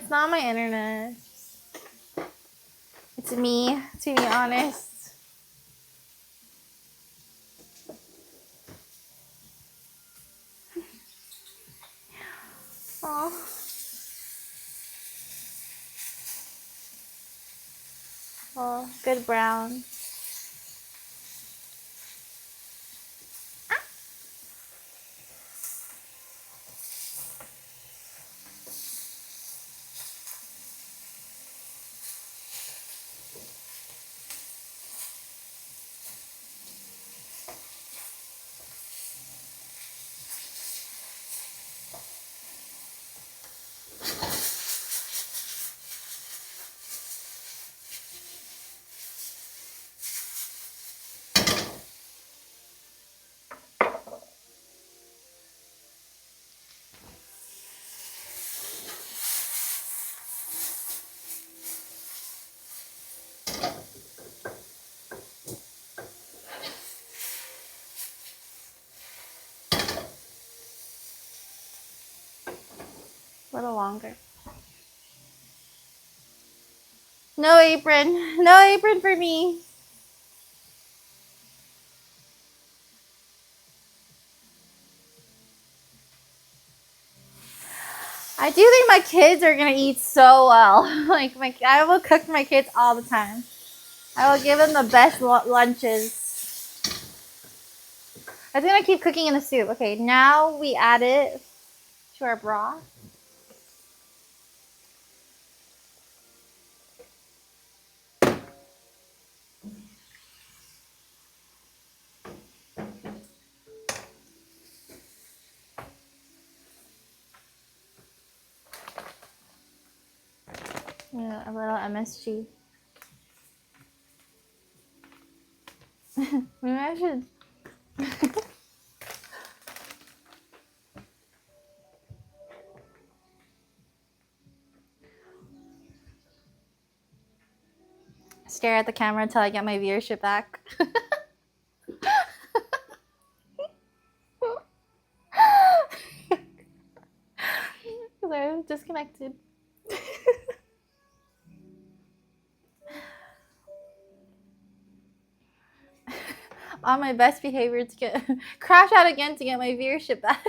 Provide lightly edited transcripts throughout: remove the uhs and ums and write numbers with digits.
It's not my internet. It's me, to be honest. Oh. Oh, good brown. A little longer. No apron. No apron for me. I do think my kids are gonna eat so well. Like I will cook for my kids all the time. I will give them the best lunches. I was gonna keep cooking in the soup. Okay, now we add it to our broth. Yeah, a little MSG. Maybe I should. Stare at the camera until I get my viewership back. Because I was disconnected. On my best behavior to get crash out again to get my viewership back.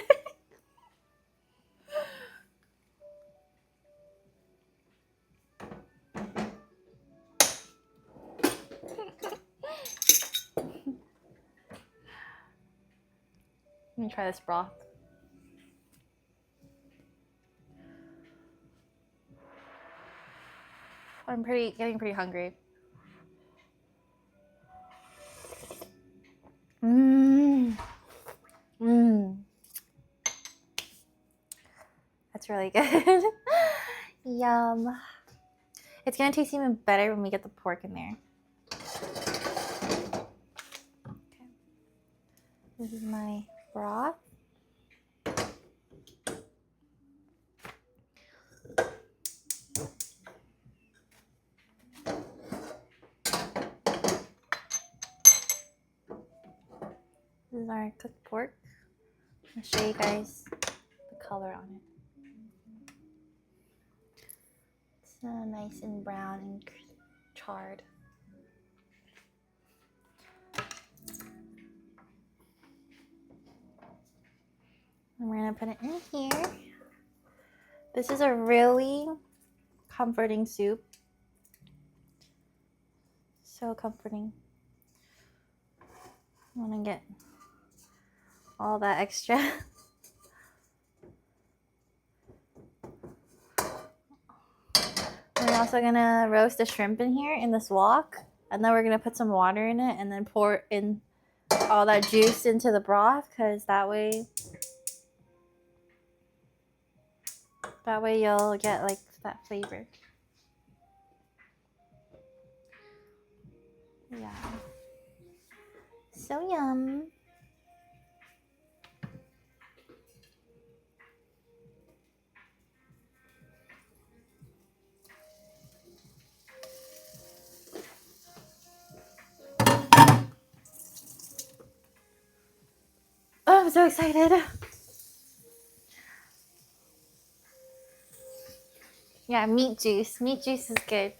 Let me try this broth. I'm getting pretty hungry. That's really good. Yum. It's gonna taste even better when we get the pork in there. Okay. This is my broth. This is our cooked pork. I'll show you guys the color on it. It's nice and brown and charred. And we're gonna put it in here. This is a really comforting soup. So comforting. I want to get all that extra. We're also gonna roast the shrimp in here in this wok, and then we're gonna put some water in it and then pour in all that juice into the broth, because that way you'll get like that flavor. Yeah. So yum. Oh, I'm so excited. Yeah, meat juice. Meat juice is good.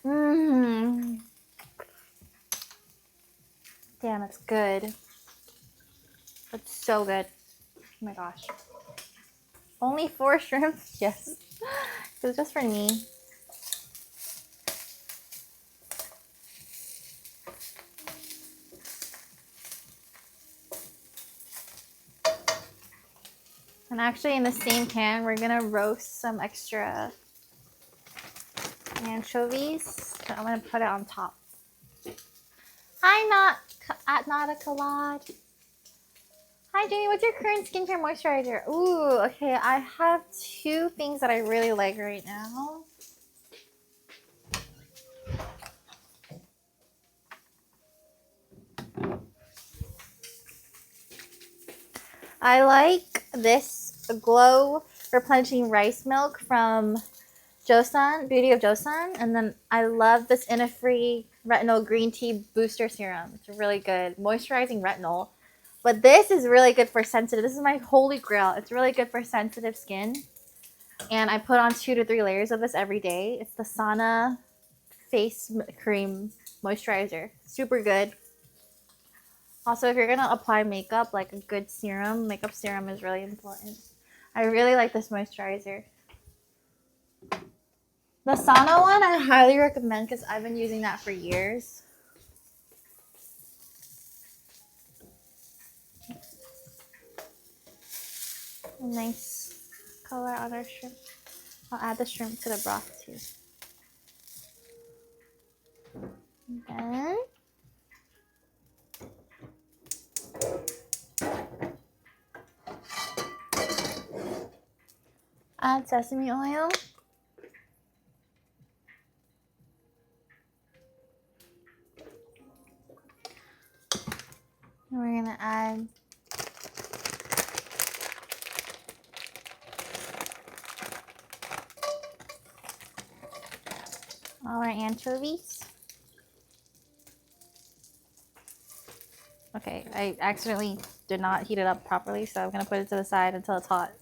Mmm. Damn, it's good. It's so good. Oh my gosh. Only 4 shrimps? Yes. It was just for me. And actually in the same pan, we're gonna roast some extra anchovies. So I'm gonna put it on top. Hi, not a collage. Hi, Jenny. What's your current skincare moisturizer? Ooh, okay. I have 2 things that I really like right now. I like this Glow Replenishing Rice Milk from Joseon, Beauty of Joseon. And then I love this Innisfree Retinol Green Tea Booster Serum. It's really good. Moisturizing retinol. But this is really good for sensitive. This is my holy grail. It's really good for sensitive skin. And I put on 2 to 3 layers of this every day. It's the Sana Face Cream Moisturizer. Super good. Also, if you're going to apply makeup, like a good serum, makeup serum is really important. I really like this moisturizer. The Sana one, I highly recommend because I've been using that for years. Nice color on our shrimp. I'll add the shrimp to the broth too. And add sesame oil. And we're gonna add all our anchovies. Okay, I accidentally did not heat it up properly, so I'm gonna put it to the side until it's hot.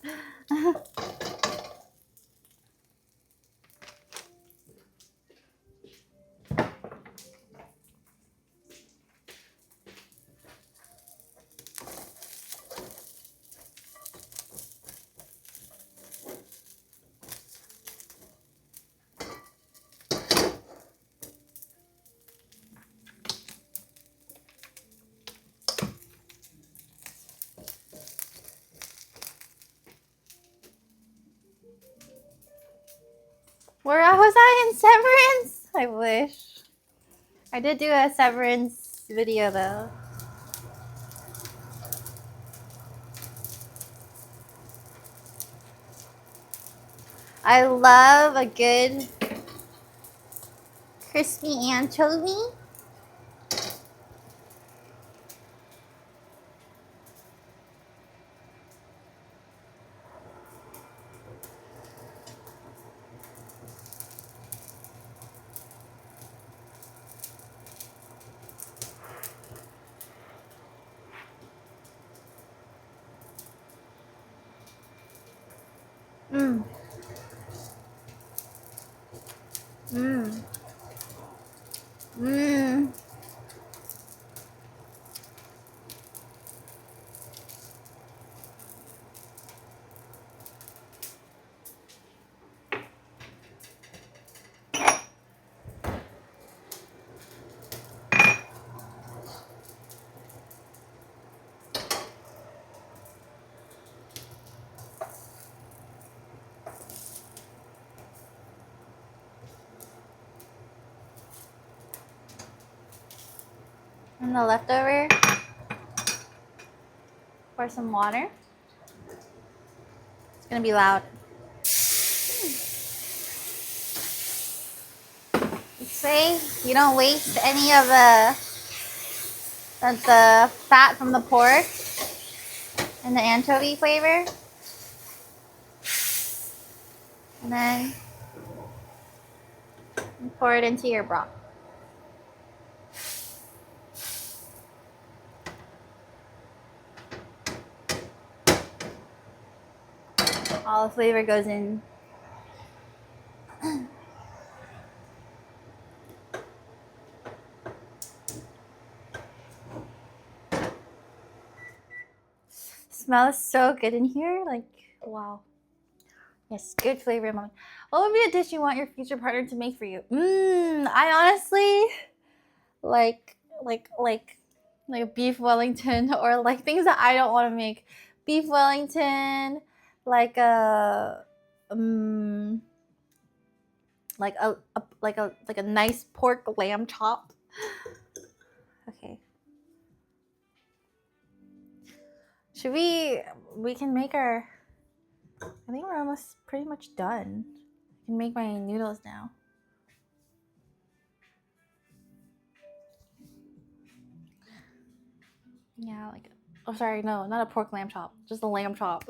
Where was I in Severance? I wish. I did do a Severance video though. I love a good crispy anchovy. Mmm. Mmm. Mmm. And the leftover, pour some water. It's gonna be loud. way you don't waste any of the fat from the pork and the anchovy flavor. And then pour it into your broth. All the flavor goes in. Smells so good in here. Like, wow. Yes, good flavor, mommy. What would be a dish you want your future partner to make for you? I honestly like beef Wellington or like things that I don't want to make. Beef Wellington, like a like a nice pork lamb chop. Okay. Should we can make our, I think we're almost pretty much done. I can make my noodles now. Yeah, like, oh sorry, no, not a pork lamb chop, just a lamb chop.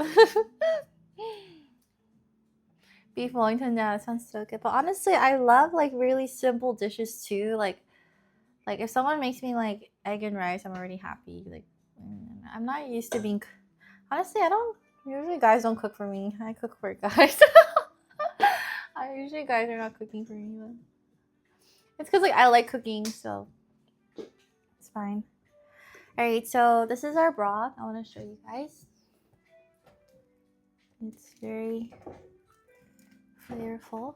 Beef Wellington, yeah, that sounds so good. But honestly, I love like really simple dishes too. Like if someone makes me like egg and rice, I'm already happy. Like, I'm not used to being, honestly, usually guys don't cook for me. I cook for guys. Usually guys are not cooking for me, but it's because like I like cooking, so it's fine. Alright, so this is our broth. I want to show you guys. It's very flavorful.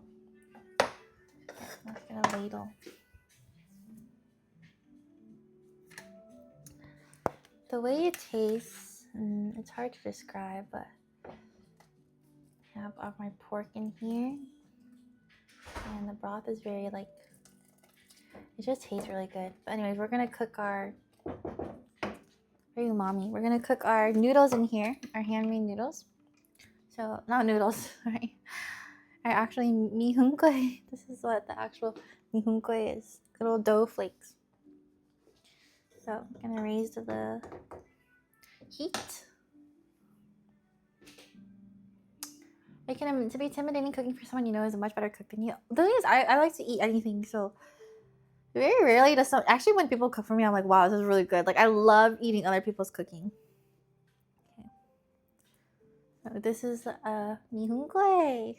Let's get a ladle. The way it tastes, it's hard to describe, but I have all my pork in here. And the broth is very like, it just tastes really good. But anyways, we're going to cook our, very umami. We're going to cook our noodles in here, our handmade noodles. So, not noodles, right? Actually, mihoonggoe. This is what the actual mihoonggoe is. Little dough flakes. So, I'm going to raise the heat. It can be intimidating cooking for someone you know is a much better cook than you. The thing is, I like to eat anything, so very rarely does some. Actually, when people cook for me, I'm like, wow, this is really good. Like, I love eating other people's cooking. Okay. So this is mihoonggoe,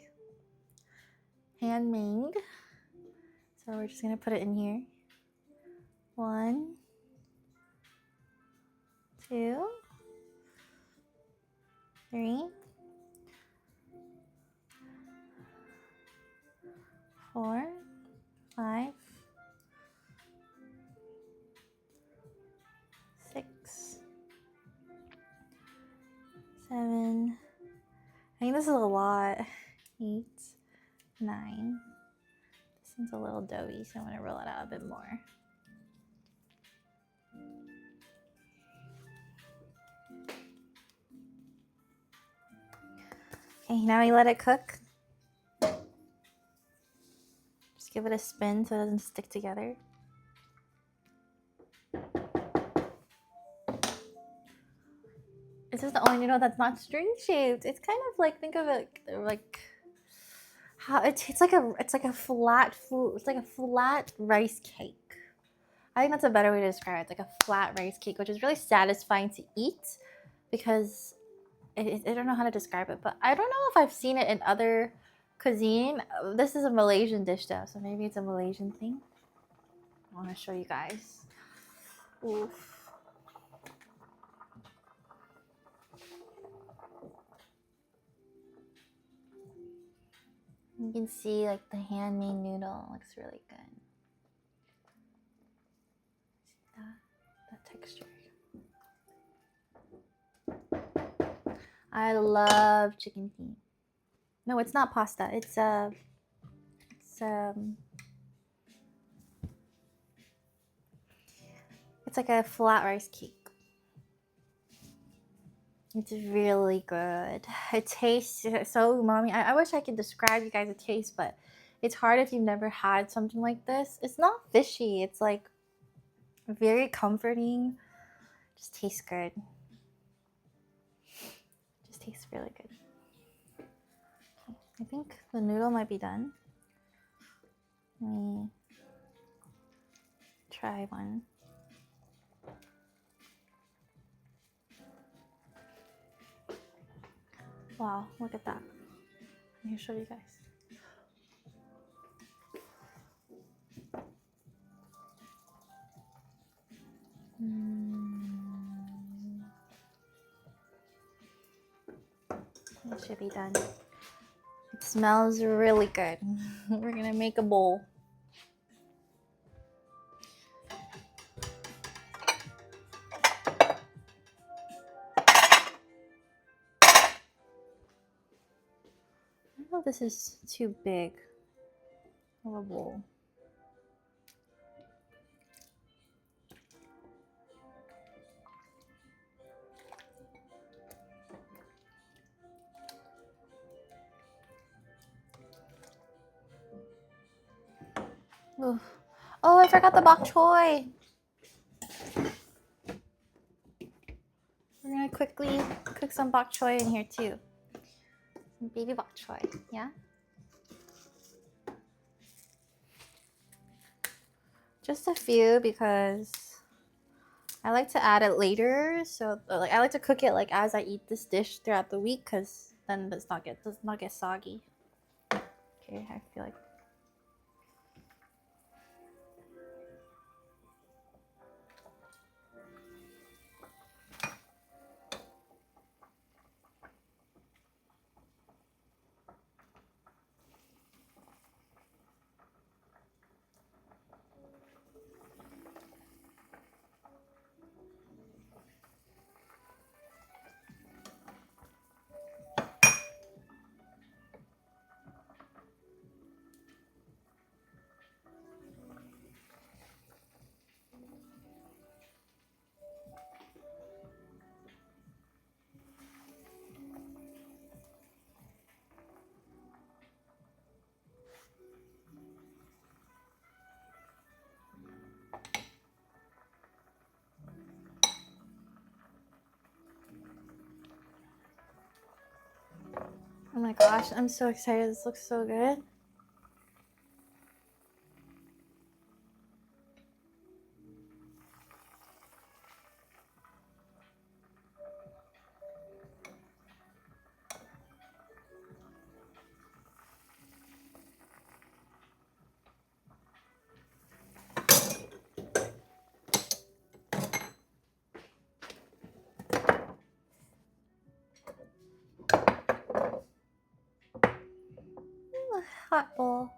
handmade. So we're just gonna put it in here. 1, 2, 3, 4, 5, 6, 7. I think this is a lot. 8, 9. This one's a little doughy, so I'm gonna roll it out a bit more. Okay, now we let it cook. Just give it a spin so it doesn't stick together. This is the only noodle that's not string shaped. It's kind of like, think of it like how it's like a flat rice cake. I think that's a better way to describe it. It's like a flat rice cake, which is really satisfying to eat because I don't know how to describe it, but I don't know if I've seen it in other cuisine. This is a Malaysian dish though, so maybe it's a Malaysian thing. I want to show you guys. Oof. You can see like the handmade noodle looks really good. See that texture. I love chicken feet. No, it's not pasta. It's like a flat rice cake. It's really good. It tastes so umami. I wish I could describe you guys the taste, but It's hard if you've never had something like this. It's not fishy. It's like very comforting. Just tastes good. Just tastes really good. Okay, I think the noodle might be done. Let me try one. Wow, look at that. Let me show you guys. It should be done. It smells really good. We're gonna make a bowl. I know this is too big of a bowl. Ooh. Oh, I forgot the bok choy. We're gonna quickly cook some bok choy in here too. Some baby bok choy, yeah? Just a few because I like to add it later. So like I like to cook it like as I eat this dish throughout the week, because then does not get soggy. Okay, I feel like. Oh my gosh, I'm so excited. This looks so good. Ooh, hot bowl.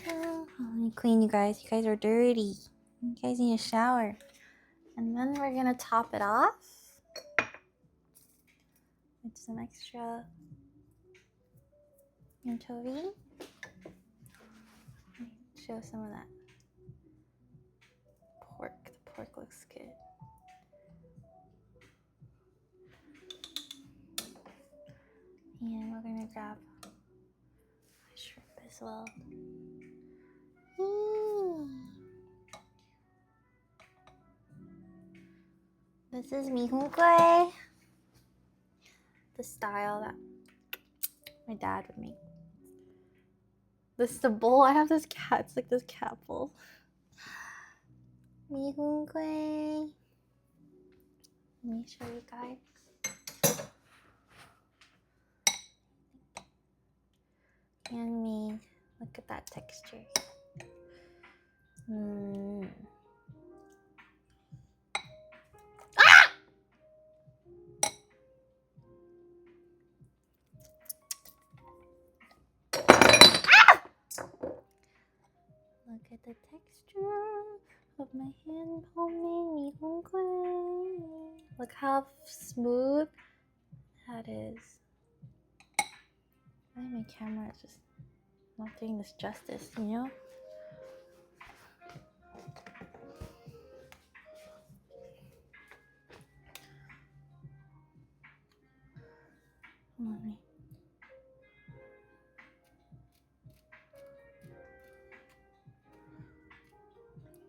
Oh, let me clean you guys. You guys are dirty. You guys need a shower. And then we're gonna top it off with some extra anchovy. Show some of that pork. The pork looks good. And we're gonna grab shrimp as well. Ooh. This is mihungwe, the style that my dad would make. This is the bowl. I have this cat. It's like this cat bowl. Mihungwe. Let me show you guys. And me. Look at that texture. Ah! Ah! Look at the texture of my hand homemade mihungwe. Look how smooth that is. Why my camera is just not doing this justice, you know?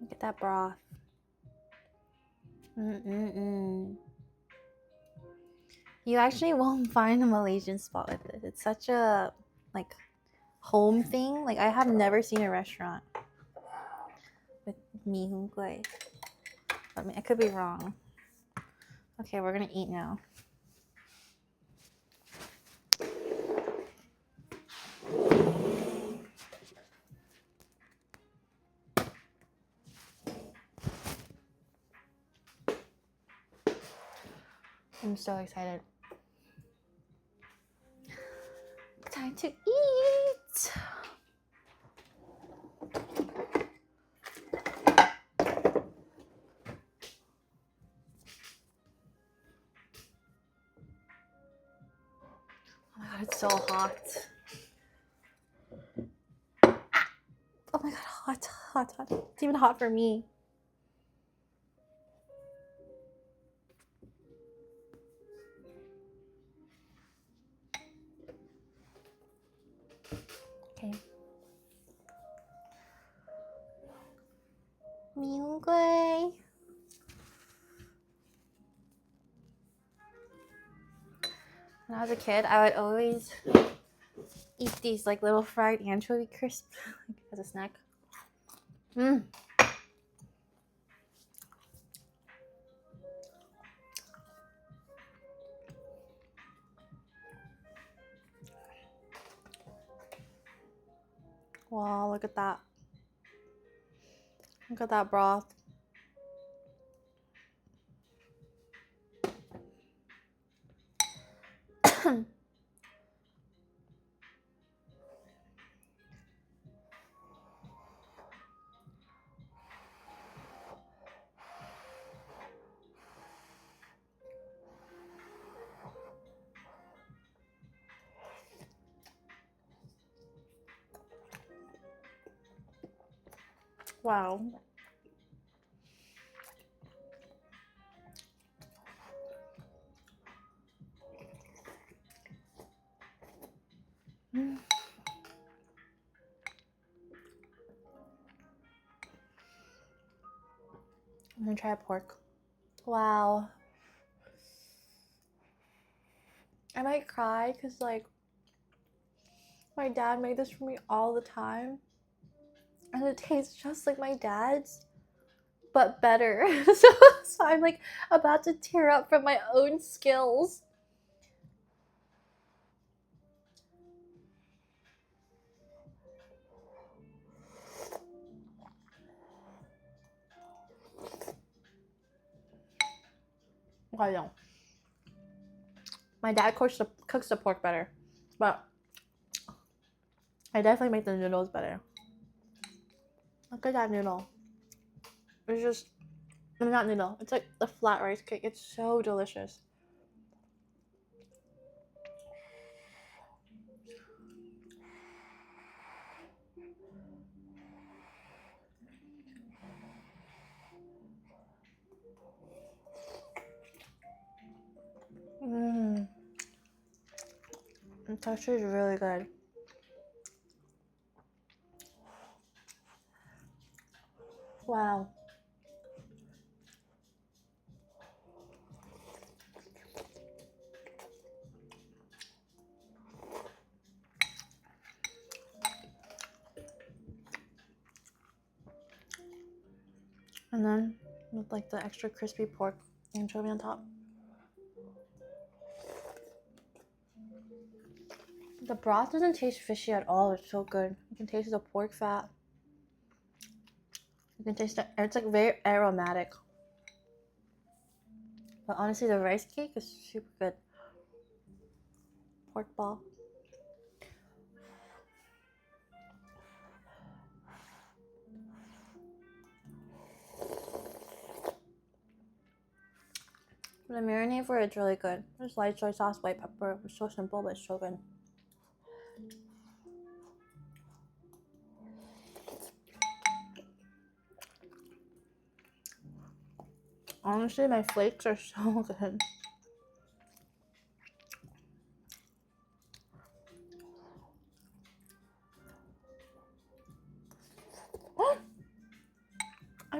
Look at that broth. You actually won't find a Malaysian spot with this. It's such a like home thing. Like I have never seen a restaurant with mee hoon kueh. I mean, I could be wrong. Okay, we're gonna eat now. I'm so excited. Time to eat. Oh my god, it's so hot. Oh my god, hot, hot, hot. It's even hot for me. Okay. Mee hoon kueh. When I was a kid, I would always eat these like little fried anchovy crisps as a snack. Wow, look at that. Look at that broth. Wow. I'm gonna try pork. Wow. I might cry because like my dad made this for me all the time. And it tastes just like my dad's, but better. so I'm like about to tear up from my own skills. I know. My dad cooks the pork better, but I definitely make the noodles better. Look at that noodle. It's just, not noodle. It's like the flat rice cake. It's so delicious. The texture is really good. Wow. And then with like the extra crispy pork anchovy on top. The broth doesn't taste fishy at all. It's so good. You can taste the pork fat. You can taste it. It's like very aromatic. But honestly, the rice cake is super good. Pork ball. The marinade for it's really good. There's light soy sauce, white pepper. It's so simple, but it's so good. Honestly, my flakes are so good.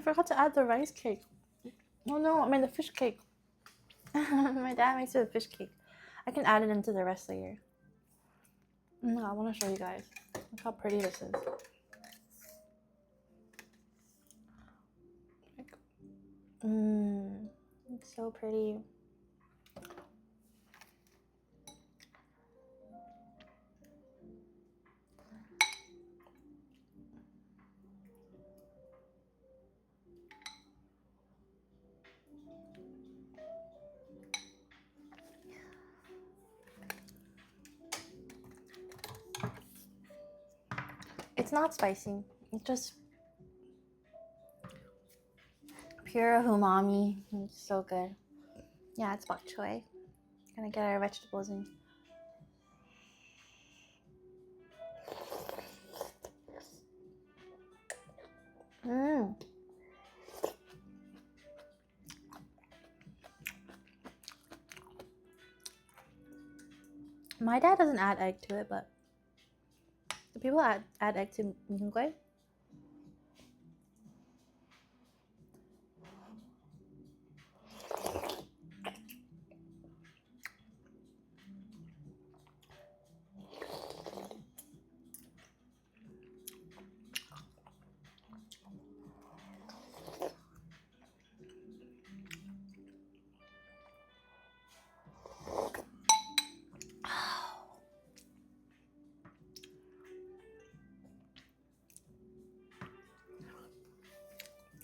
forgot to add the rice cake. Oh no, I mean the fish cake. My dad makes it a fish cake. I can add it into the rest layer. No, I want to show you guys. Look how pretty this is. It's so pretty. It's not spicy. It's just pure umami. It's so good. Yeah, it's bok choy. Gonna get our vegetables in. My dad doesn't add egg to it, but do people add egg to mungkwe?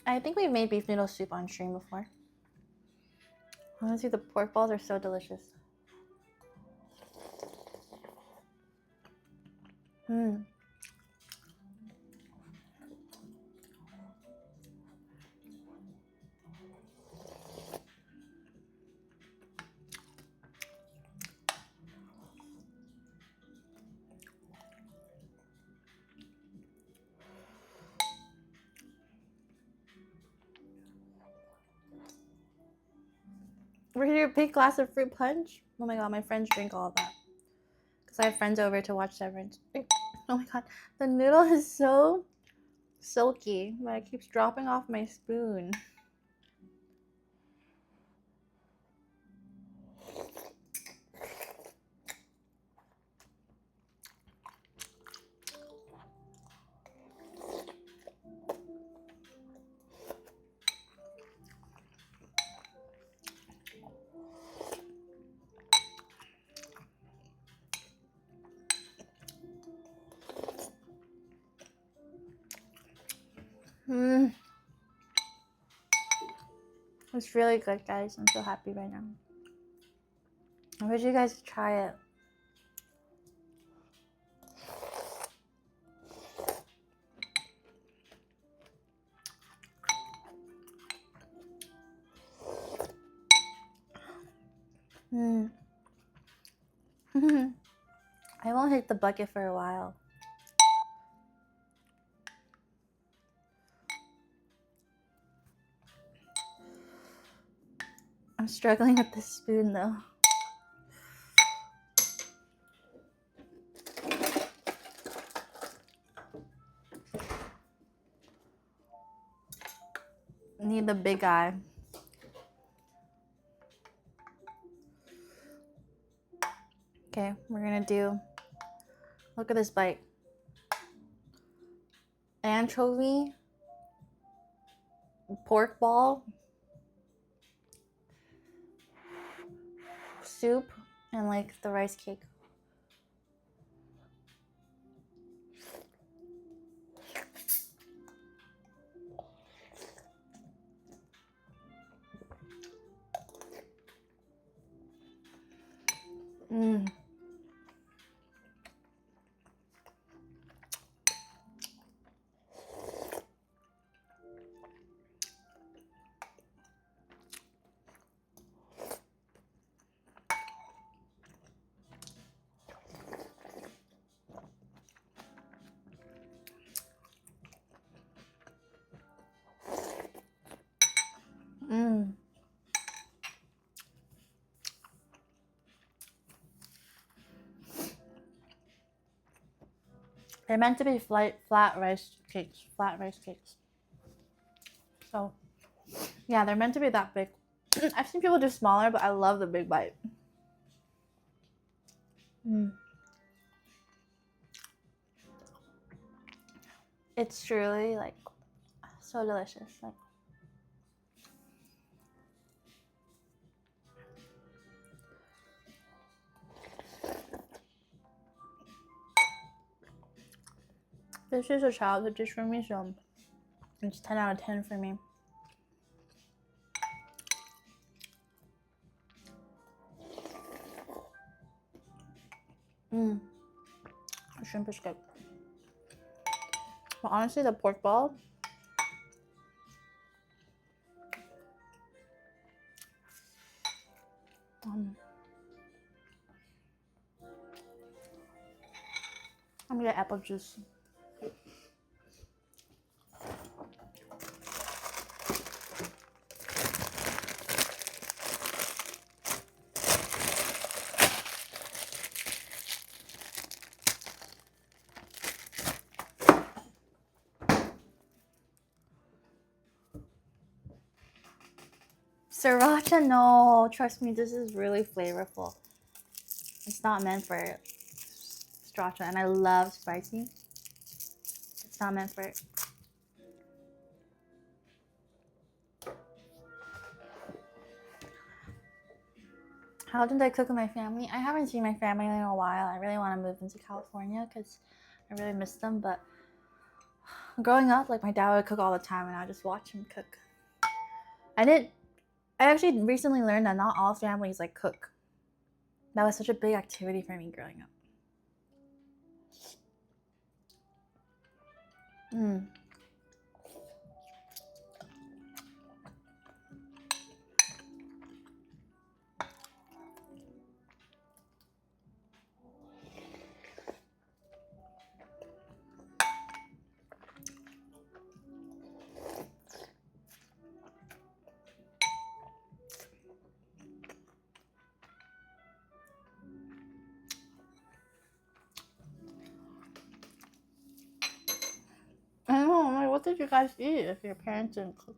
I think we've made beef noodle soup on stream before. Honestly, the pork balls are so delicious. We're gonna do a big glass of fruit punch. Oh my god, my friends drink all of that. Because I have friends over to watch Severance. Oh my god, the noodle is so silky, but it keeps dropping off my spoon. It's really good, guys. I'm so happy right now. I wish you guys could try it. I won't hit the bucket for a while. I'm struggling with this spoon though. Need the big eye. Okay, we're gonna do, look at this bite. Anchovy, pork ball, soup, and like the rice cake. They're meant to be flat rice cakes. Flat rice cakes. So yeah, they're meant to be that big. I've seen people do smaller, but I love the big bite. It's truly like so delicious. Like this is a childhood dish for me, so it's 10 out of 10 for me. The shrimp is good. But honestly, the pork ball, I'm gonna get apple juice. Sriracha, no. Trust me, this is really flavorful. It's not meant for sriracha, and I love spicy. It's not meant for it. How did I cook with my family? I haven't seen my family in a while. I really want to move into California because I really miss them. But growing up, like my dad would cook all the time, and I would just watch him cook. I actually recently learned that not all families like cook. That was such a big activity for me growing up. I know, I'm like, what did you guys eat if your parents didn't cook?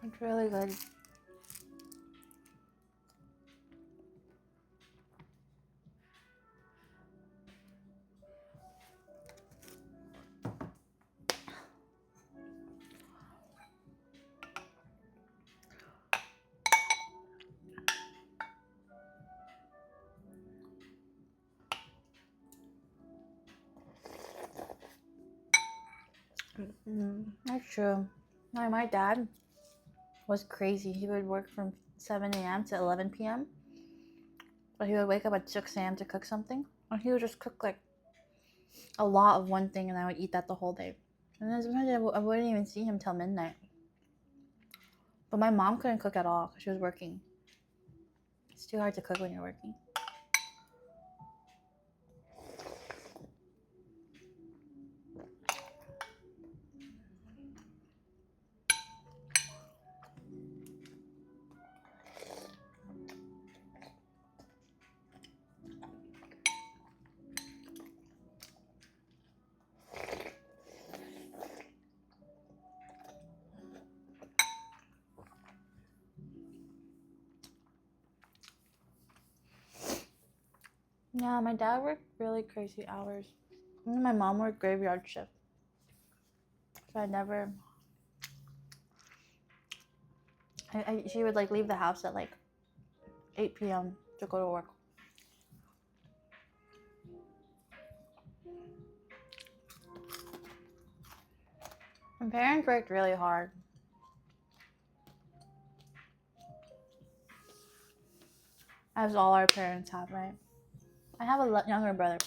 It's really good. That's true. My dad was crazy. He would work from 7 a.m. to 11 p.m. But he would wake up at 6 a.m. to cook something. And he would just cook like a lot of one thing, and I would eat that the whole day. And then sometimes I wouldn't even see him till midnight. But my mom couldn't cook at all because she was working. It's too hard to cook when you're working. Yeah, my dad worked really crazy hours. And my mom worked graveyard shift. So she would like leave the house at like 8 p.m. to go to work. My parents worked really hard. As all our parents have, right? I have a younger brother.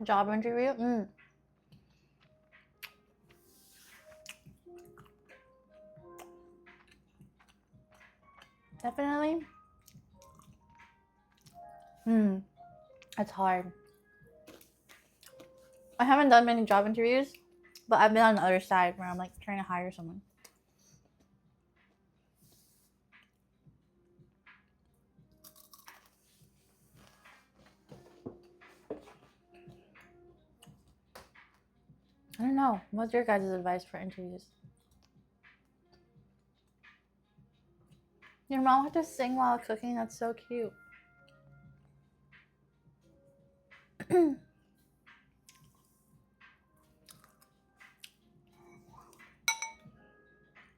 Job interview. Definitely. It's hard. I haven't done many job interviews, but I've been on the other side where I'm like trying to hire someone. I don't know. What's your guys' advice for interviews? Your mom had to sing while cooking. That's so cute.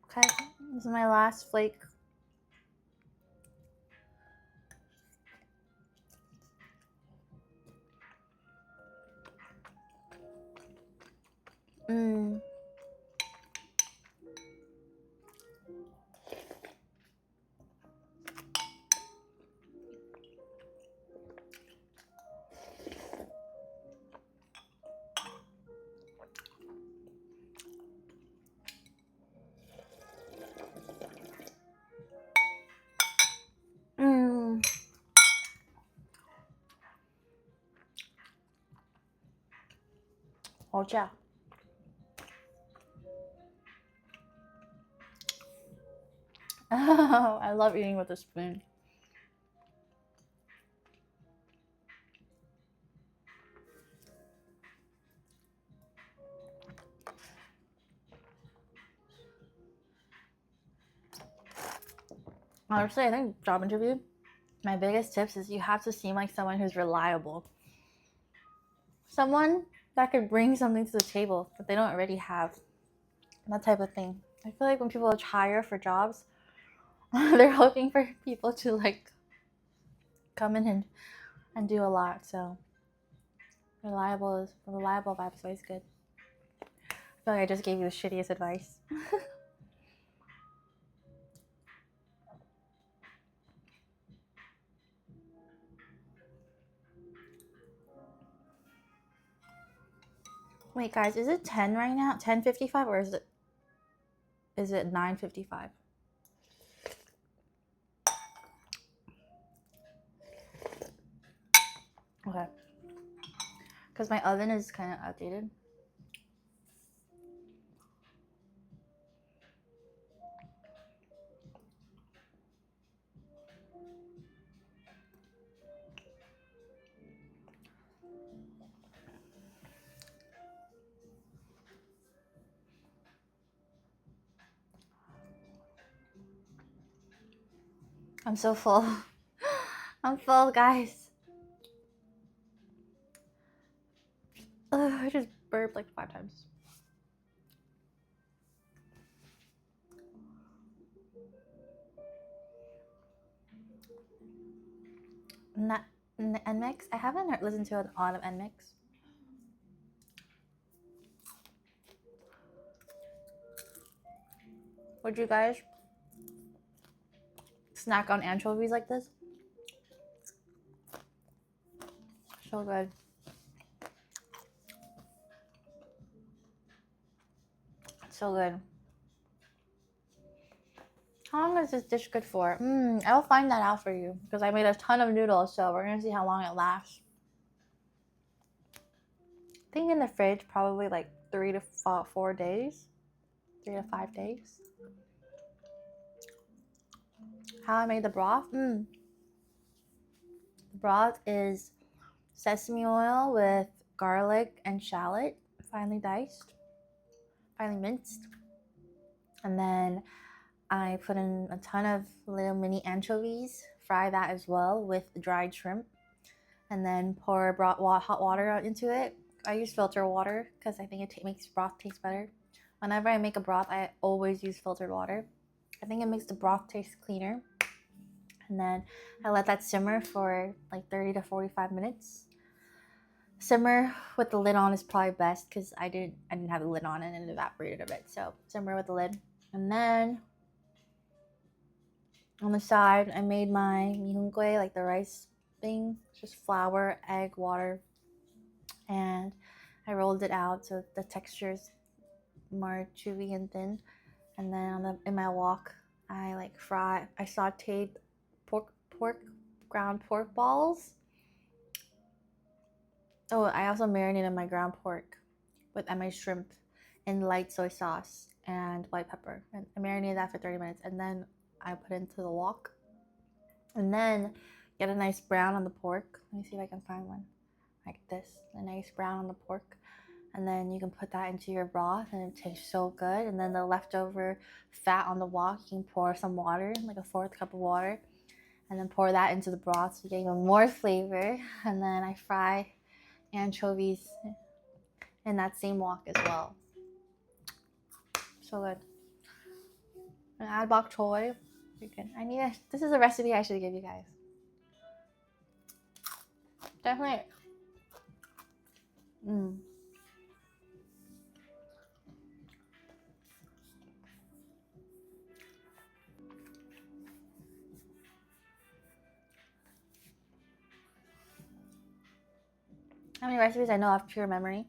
Okay, this is my last flake. Oh, yeah. I love eating with a spoon. Honestly, I think job interview, my biggest tips is you have to seem like someone who's reliable. Someone that could bring something to the table that they don't already have. That type of thing. I feel like when people hire for jobs, they're looking for people to like come in and do a lot. So reliable vibe is always good. I feel like I just gave you the shittiest advice. Wait, guys, is it 10 right now? 10:55 or is it 9:55? Okay. Because my oven is kind of outdated. I'm so full. I'm full, guys. Ugh, I just burped like 5 times. NMix? I haven't listened to a lot of NMix. Would you guys snack on anchovies like this? So good. So good. How long is this dish good for? I'll find that out for you because I made a ton of noodles, so we're gonna see how long it lasts. I think in the fridge, probably like 3 to 4 days. 3 to 5 days. How I made the broth? The broth is sesame oil with garlic and shallot, finely diced, finely minced. And then I put in a ton of little mini anchovies, fry that as well with dried shrimp, and then pour hot water into it. I use filter water because I think it makes broth taste better. Whenever I make a broth, I always use filtered water. I think it makes the broth taste cleaner. And then I let that simmer for like 30 to 45 minutes. Simmer with the lid on is probably best because I didn't have the lid on and it evaporated a bit. So simmer with the lid. And then on the side, I made my mihungwe, like the rice thing. It's just flour, egg, water, and I rolled it out so the texture is more chewy and thin. And then in my wok, I sauteed ground pork balls. Oh, I also marinated my ground pork and my shrimp in light soy sauce and white pepper. And I marinated that for 30 minutes, and then I put it into the wok. And then get a nice brown on the pork. Let me see if I can find one like this. A nice brown on the pork. And then you can put that into your broth and it tastes so good. And then the leftover fat on the wok, you can pour some water, like a 4th cup of water, and then pour that into the broth so you get even more flavor. And then I fry anchovies in that same wok as well. So good. And add bok choy. This is a recipe I should give you guys. Definitely. How many recipes I know off pure memory?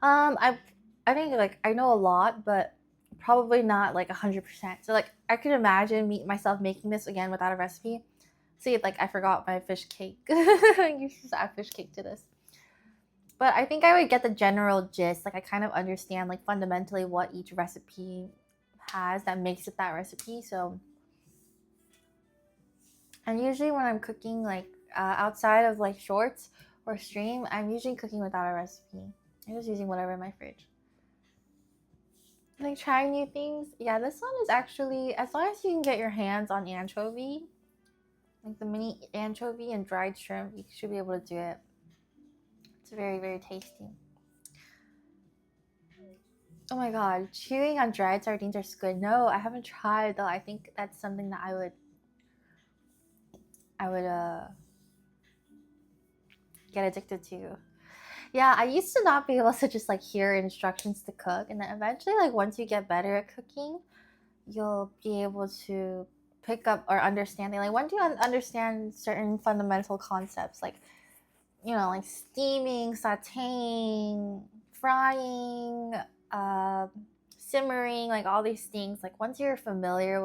I think like I know a lot, but probably not like 100%. So like I could imagine myself making this again without a recipe. See, like I forgot my fish cake. I used to add fish cake to this. But I think I would get the general gist. Like I kind of understand like fundamentally what each recipe has that makes it that recipe. So, and usually when I'm cooking like outside of like shorts or stream, I'm usually cooking without a recipe. I'm just using whatever in my fridge. Like trying new things. Yeah, this one is actually, as long as you can get your hands on anchovy, like the mini anchovy and dried shrimp, you should be able to do it. It's very, very tasty. Oh my god, chewing on dried sardines are good. No, I haven't tried though. I think that's something that I would get addicted to. Yeah, I used to not be able to just like hear instructions to cook, and then eventually like once you get better at cooking, you'll be able to pick up or understand. Like once you understand certain fundamental concepts, like like steaming, sauteing, frying, simmering, like all these things, like once you're familiar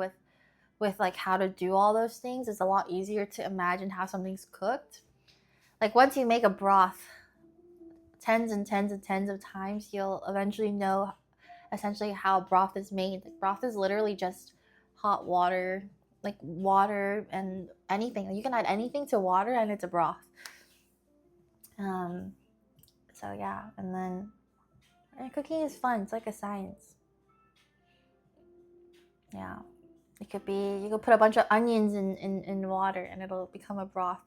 with like how to do all those things, it's a lot easier to imagine how something's cooked. Like once you make a broth tens and tens and tens of times, you'll eventually know essentially how broth is made. Like broth is literally just hot water, like water and anything. You can add anything to water and it's a broth. So yeah, and cooking is fun. It's like a science. Yeah, it could be, you could put a bunch of onions in water and it'll become a broth.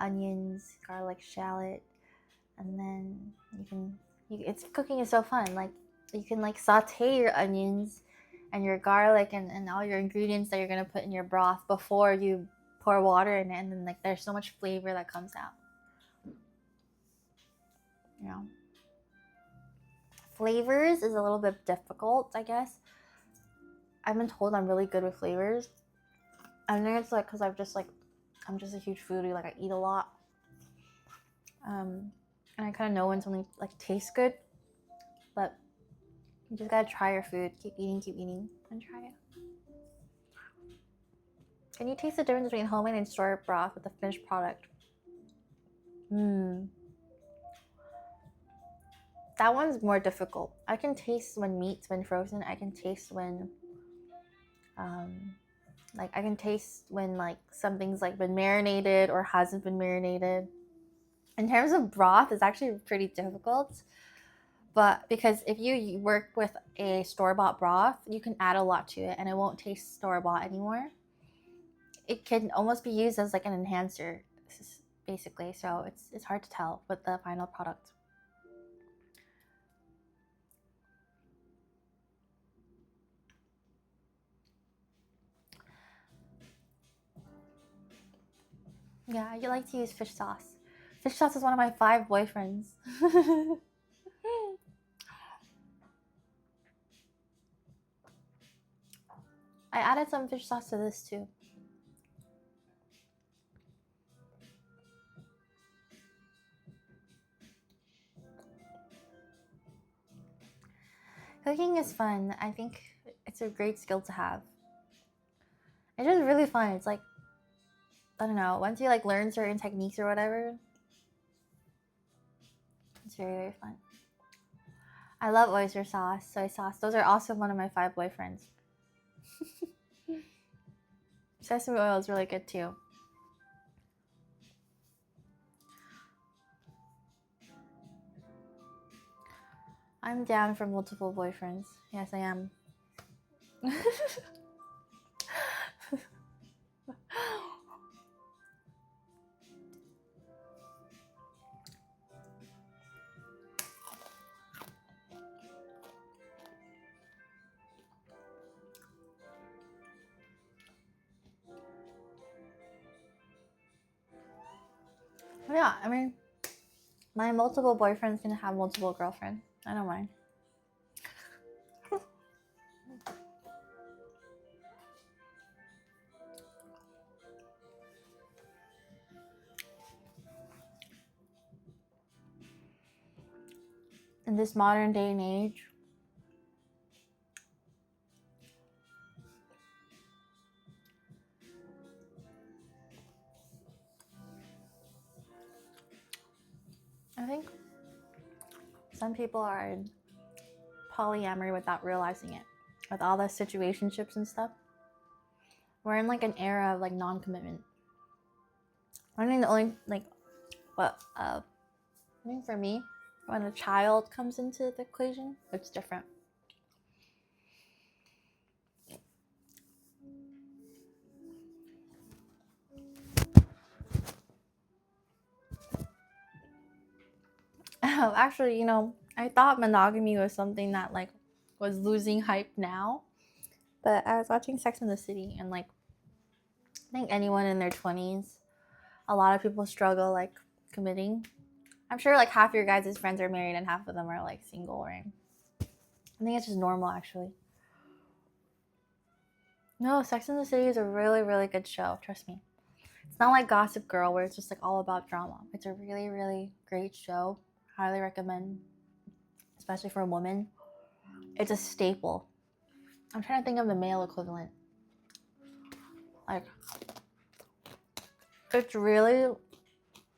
Onions, garlic, shallot, and then cooking is so fun. Like you can like saute your onions and your garlic and all your ingredients that you're gonna put in your broth before you pour water in it, and then like there's so much flavor that comes out. Flavors is a little bit difficult, I guess. I've been told I'm really good with flavors. I think it's like because I'm just a huge foodie. Like I eat a lot, and I kind of know when something like tastes good. But you just gotta try your food. Keep eating, and try it. Can you taste the difference between homemade and store broth with the finished product? That one's more difficult. I can taste when meat's been frozen. I can taste when something's like been marinated or hasn't been marinated. In terms of broth, it's actually pretty difficult, but because if you work with a store-bought broth, you can add a lot to it and it won't taste store-bought anymore. It can almost be used as like an enhancer, basically, so it's hard to tell with the final product. Yeah, you like to use fish sauce. Fish sauce is one of my 5 boyfriends. I added some fish sauce to this too. Cooking is fun. I think it's a great skill to have. It's just really fun. It's like, I don't know, once you like learn certain techniques or whatever, it's very, very fun. I love oyster sauce, soy sauce. Those are also one of my 5 boyfriends. Sesame oil is really good too. I'm down for multiple boyfriends. Yes, I am. Yeah, I mean, my multiple boyfriends can have multiple girlfriends. I don't mind. In this modern day and age, I think some people are in polyamory without realizing it. With all the situationships and stuff, we're in like an era of like non-commitment. I think the only like, I think for me, when a child comes into the equation, it's different. Oh, actually, you know, I thought monogamy was something that like was losing hype now, but I was watching Sex and the City, and like, I think anyone in their 20s, a lot of people struggle like committing. I'm sure like half your guys' friends are married and half of them are like single, right? I think it's just normal, actually. No, Sex and the City is a really, really good show. Trust me. It's not like Gossip Girl where it's just like all about drama. It's a really, really great show. Highly recommend, especially for a woman. It's a staple. I'm trying to think of the male equivalent. Like, it's really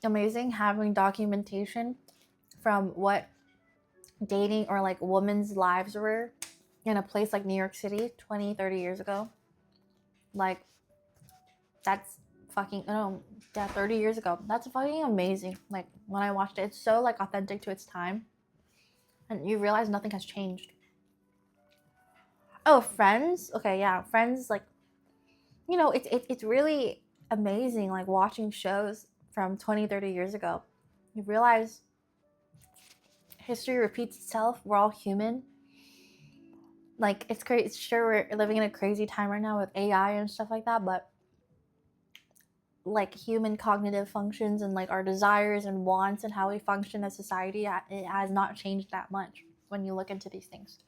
amazing having documentation from what dating or like women's lives were in a place like New York City 20, 30 years ago. Like, that's fucking, no, yeah, 30 years ago. That's fucking amazing. Like, when I watched it, it's so like authentic to its time. And you realize nothing has changed. Oh, Friends? Okay, yeah, Friends, like, you know, it's really amazing, like, watching shows from 20, 30 years ago. You realize history repeats itself. We're all human. Like, it's crazy. It's sure we're living in a crazy time right now with AI and stuff like that, but like human cognitive functions and like our desires and wants and how we function as society, it has not changed that much when you look into these things.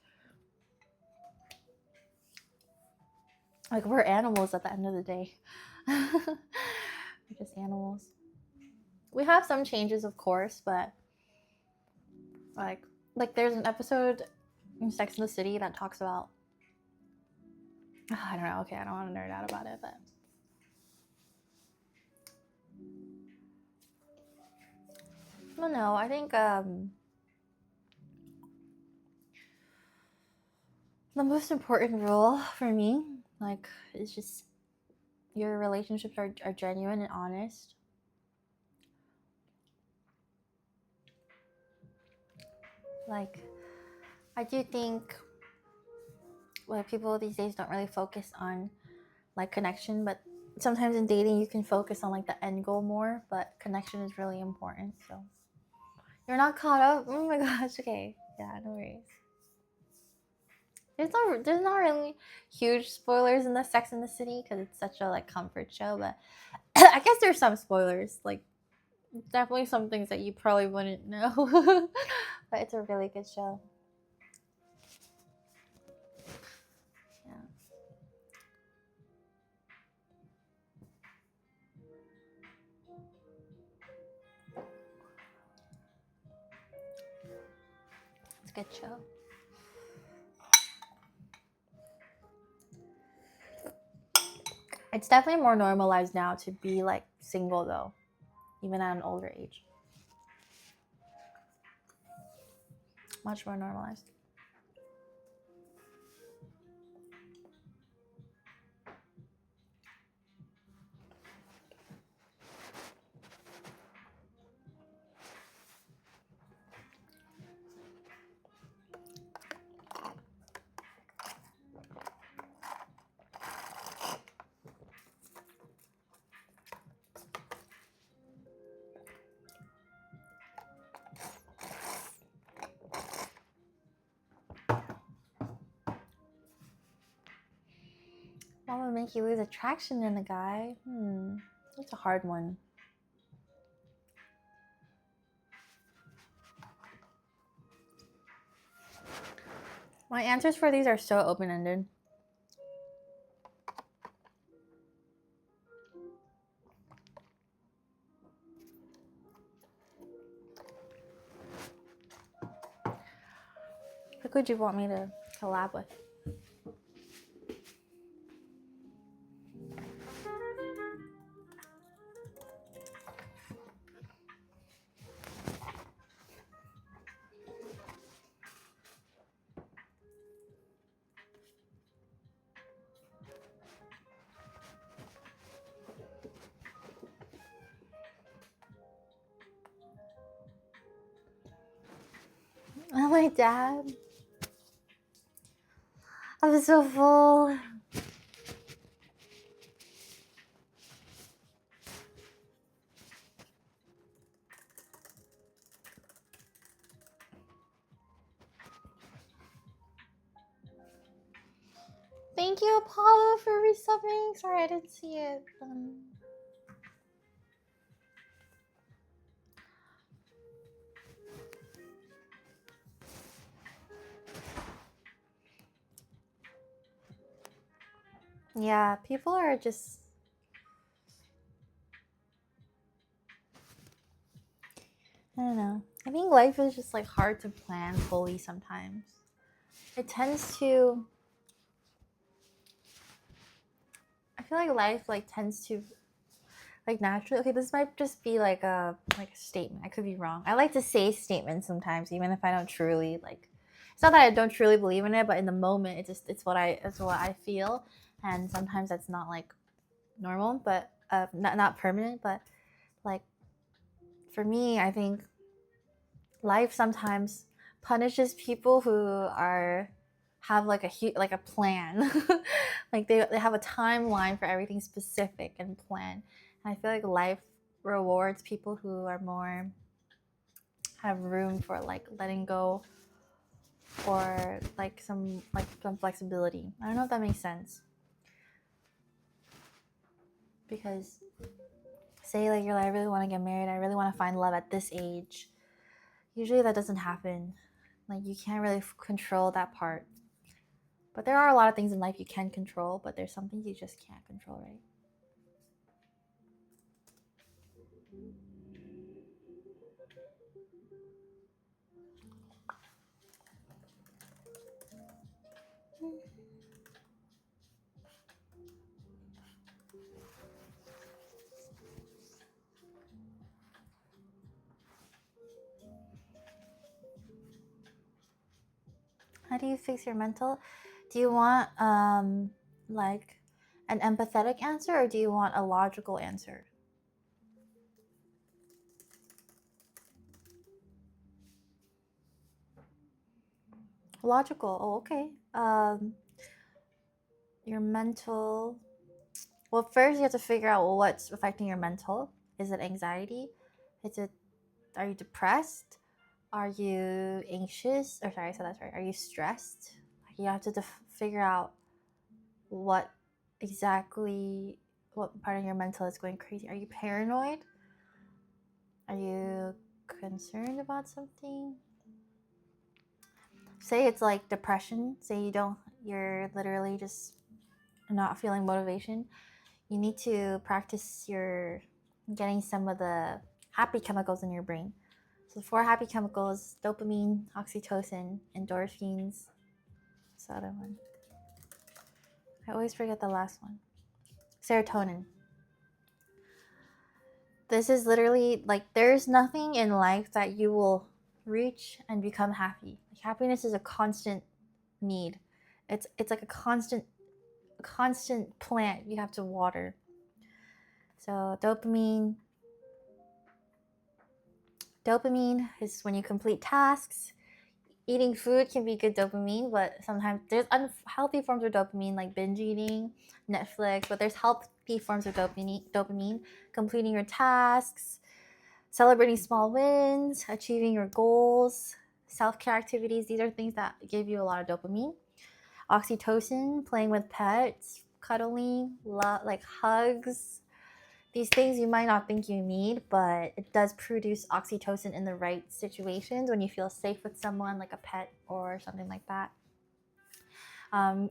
Like, we're animals at the end of the day. We're just animals. We have some changes, of course, but like there's an episode in Sex and the City that talks about, I don't know, okay, I don't want to nerd out about it, but I don't know. I think the most important rule for me, like, is just your relationships are genuine and honest. Like, I do think well, people these days don't really focus on like connection, but sometimes in dating you can focus on like the end goal more, but connection is really important. So you're not caught up. Oh my gosh, okay. Yeah, no worries. There's not really huge spoilers in the Sex and the City because it's such a like comfort show, but I guess there's some spoilers. Like, definitely some things that you probably wouldn't know. But it's a really good show. Yeah. It's a good show. It's definitely more normalized now to be like single though, even at an older age. Much more normalized. What would make you lose attraction in a guy? That's a hard one. My answers for these are so open-ended. Who could you want me to collab with? Oh, my dad. I'm so full. Thank you, Apollo, for resubbing. Sorry, I didn't see it. Yeah, people are just... I don't know. I think life is just like hard to plan fully sometimes. It tends to... I feel like life like tends to like naturally... Okay, this might just be like a statement. I could be wrong. I like to say statements sometimes, even if I don't truly like... It's not that I don't truly believe in it, but in the moment, it's what I feel, and sometimes that's not like normal, but not permanent. But like for me, I think life sometimes punishes people who have like a plan. Like they have a timeline for everything specific and planned. And I feel like life rewards people who are more have room for like letting go, or like some flexibility. I don't know if that makes sense. Because say like you're like, I really want to get married, I really want to find love at this age. Usually that doesn't happen. Like you can't really control that part. But there are a lot of things in life you can control, but there's some things you just can't control, right? How do you fix your mental? Do you want like an empathetic answer, or do you want a logical answer? Logical. Oh, okay. Your mental... Well, first you have to figure out what's affecting your mental. Is it anxiety? Are you depressed? Are you anxious? Or sorry, I said that's right. Are you stressed? Like you have to figure out what part of your mental is going crazy. Are you paranoid? Are you concerned about something? Say it's like depression. Say you're literally just not feeling motivation. You need to practice your getting some of the happy chemicals in your brain. So the 4 happy chemicals: dopamine, oxytocin, endorphins. What's the other one? I always forget the last one. serotonin. This is literally like there's nothing in life that you will reach and become happy. Like, happiness is a constant need. It's like a constant plant you have to water. So dopamine is when you complete tasks. Eating food can be good dopamine, but sometimes there's unhealthy forms of dopamine like binge eating, Netflix, but there's healthy forms of dopamine, completing your tasks, celebrating small wins, achieving your goals, self-care activities. These are things that give you a lot of dopamine. Oxytocin, playing with pets, cuddling, like hugs. These things you might not think you need, but it does produce oxytocin in the right situations when you feel safe with someone, like a pet or something like that.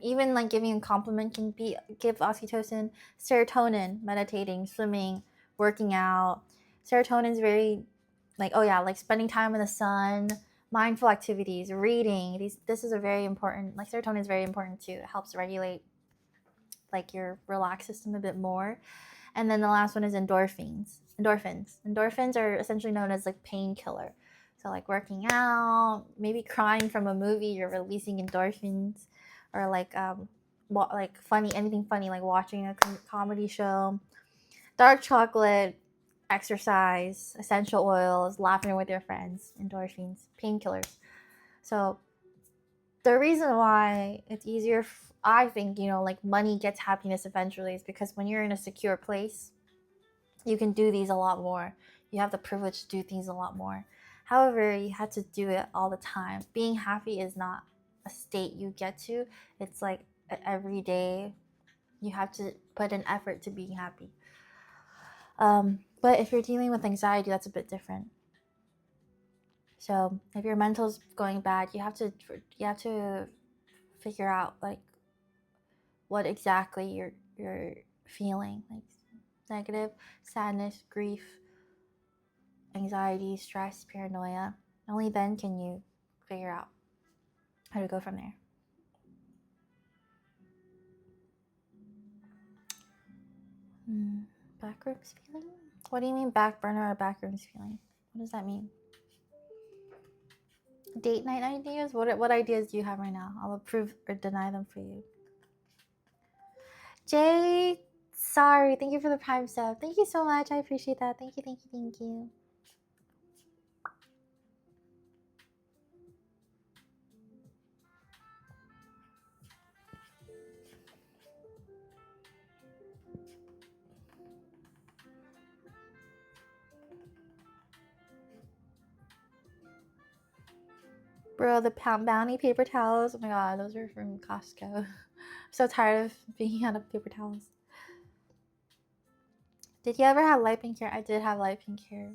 Even like giving a compliment can give oxytocin. Serotonin, meditating, swimming, working out. Serotonin is very like spending time in the sun, mindful activities, reading. This is a very important, like serotonin is very important too. It helps regulate like your relaxed system a bit more. And then the last one is endorphins. Endorphins are essentially known as like painkiller. So like working out, maybe crying from a movie, you're releasing endorphins, or like anything funny like watching a comedy show. Dark chocolate, exercise, essential oils, laughing with your friends, endorphins, painkillers. So the reason why it's easier, I think, like money gets happiness eventually, is because when you're in a secure place, you can do these a lot more. You have the privilege to do things a lot more. However, you have to do it all the time. Being happy is not a state you get to. It's like every day you have to put an effort to being happy. But if you're dealing with anxiety, that's a bit different. So if your mental's going bad, you have to figure out like what exactly you're feeling, like negative, sadness, grief, anxiety, stress, paranoia. Only then can you figure out how to go from there. Backrooms feeling? What do you mean back burner or backrooms feeling? What does that mean? Date night ideas? What ideas do you have right now? I'll approve or deny them for you. Jay, sorry. Thank you for the Prime sub. Thank you so much. I appreciate that. Thank you. Bro, the bounty paper towels. Oh my god, those are from Costco. I'm so tired of being out of paper towels. Did you ever have light pink hair? I did have light pink hair.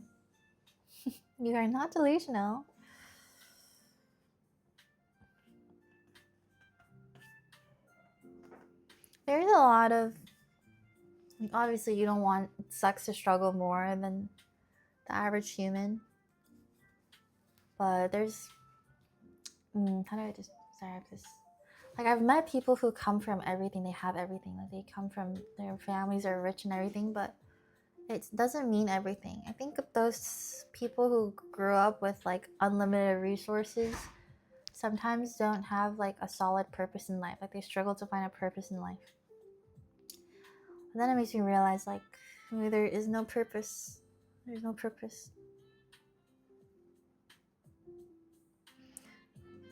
You are not delusional. There's a lot of, obviously you don't want sex to struggle more than the average human. But there's, how do I describe this? Like, I've met people who come from everything. They have everything. Like, they come from, their families are rich and everything, but it doesn't mean everything. I think those people who grew up with like unlimited resources sometimes don't have like a solid purpose in life. Like, they struggle to find a purpose in life. And then it makes me realize, like, maybe there is no purpose. There's no purpose.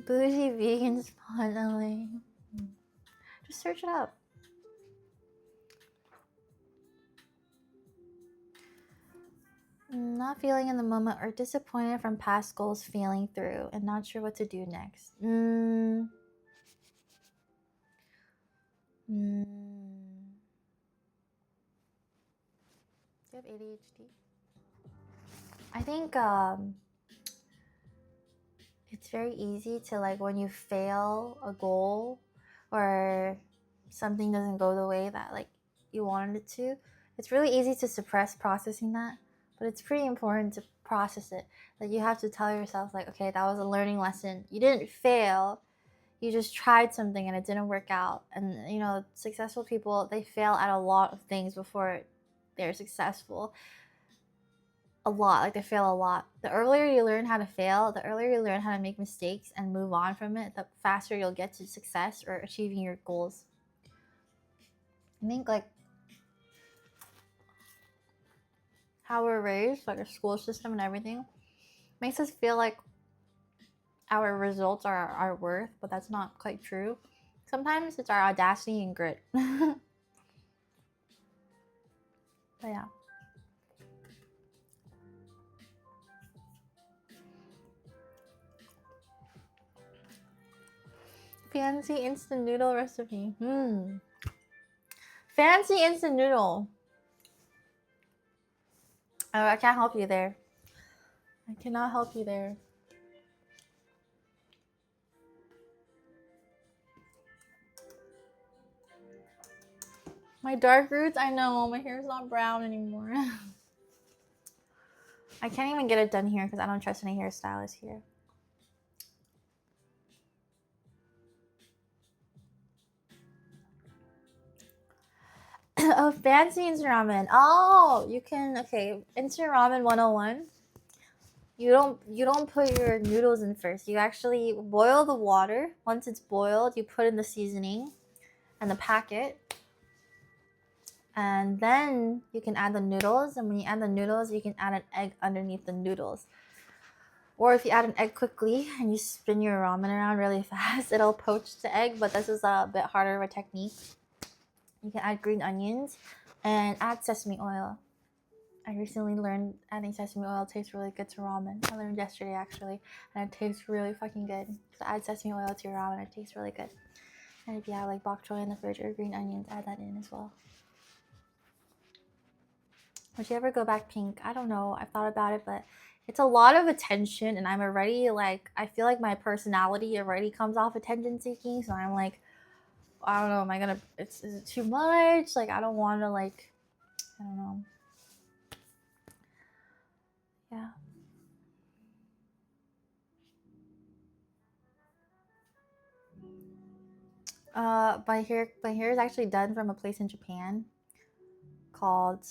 Bougie vegan spawn LA. Just search it up. Not feeling in the moment or disappointed from past goals failing through and not sure what to do next. Do you have ADHD? I think it's very easy to, like, when you fail a goal or something doesn't go the way that like you wanted it to, it's really easy to suppress processing that. But it's pretty important to process it. Like, you have to tell yourself, like, okay, that was a learning lesson. You didn't fail. you just tried something and it didn't work out. And you know, successful people, they fail at a lot of things before they're successful. A lot, like they fail a lot. The earlier you learn how to fail, the earlier you learn how to make mistakes and move on from it, the faster you'll get to success or achieving your goals. I think like how we're raised, like our school system and everything, makes us feel like our results are our worth, but that's not quite true. Sometimes it's our audacity and grit. But yeah. Fancy instant noodle recipe. Fancy instant noodle. Oh, I can't help you there. I cannot help you there. My dark roots, I know, my hair's not brown anymore. I can't even get it done here because I don't trust any hairstylist here. Oh, fancy instant ramen. Oh, you can, okay, instant ramen 101. You don't put your noodles in first. You actually boil the water. Once it's boiled, you put in the seasoning and the packet. And then you can add the noodles. And when you add the noodles, you can add an egg underneath the noodles. Or if you add an egg quickly and you spin your ramen around really fast, it'll poach the egg, but this is a bit harder of a technique. You can add green onions and add sesame oil. I recently learned adding sesame oil tastes really good to ramen. I learned yesterday actually, and it tastes really fucking good. So add sesame oil to your ramen, it tastes really good. And if you have like bok choy in the fridge or green onions, add that in as well. Would you ever go back pink? I don't know. I've thought about it, but it's a lot of attention, and I'm already like, I feel like my personality already comes off attention seeking. So I'm like, I don't know. Am I gonna? Is it too much? Like, I don't want to like, I don't know. Yeah. My hair is actually done from a place in Japan called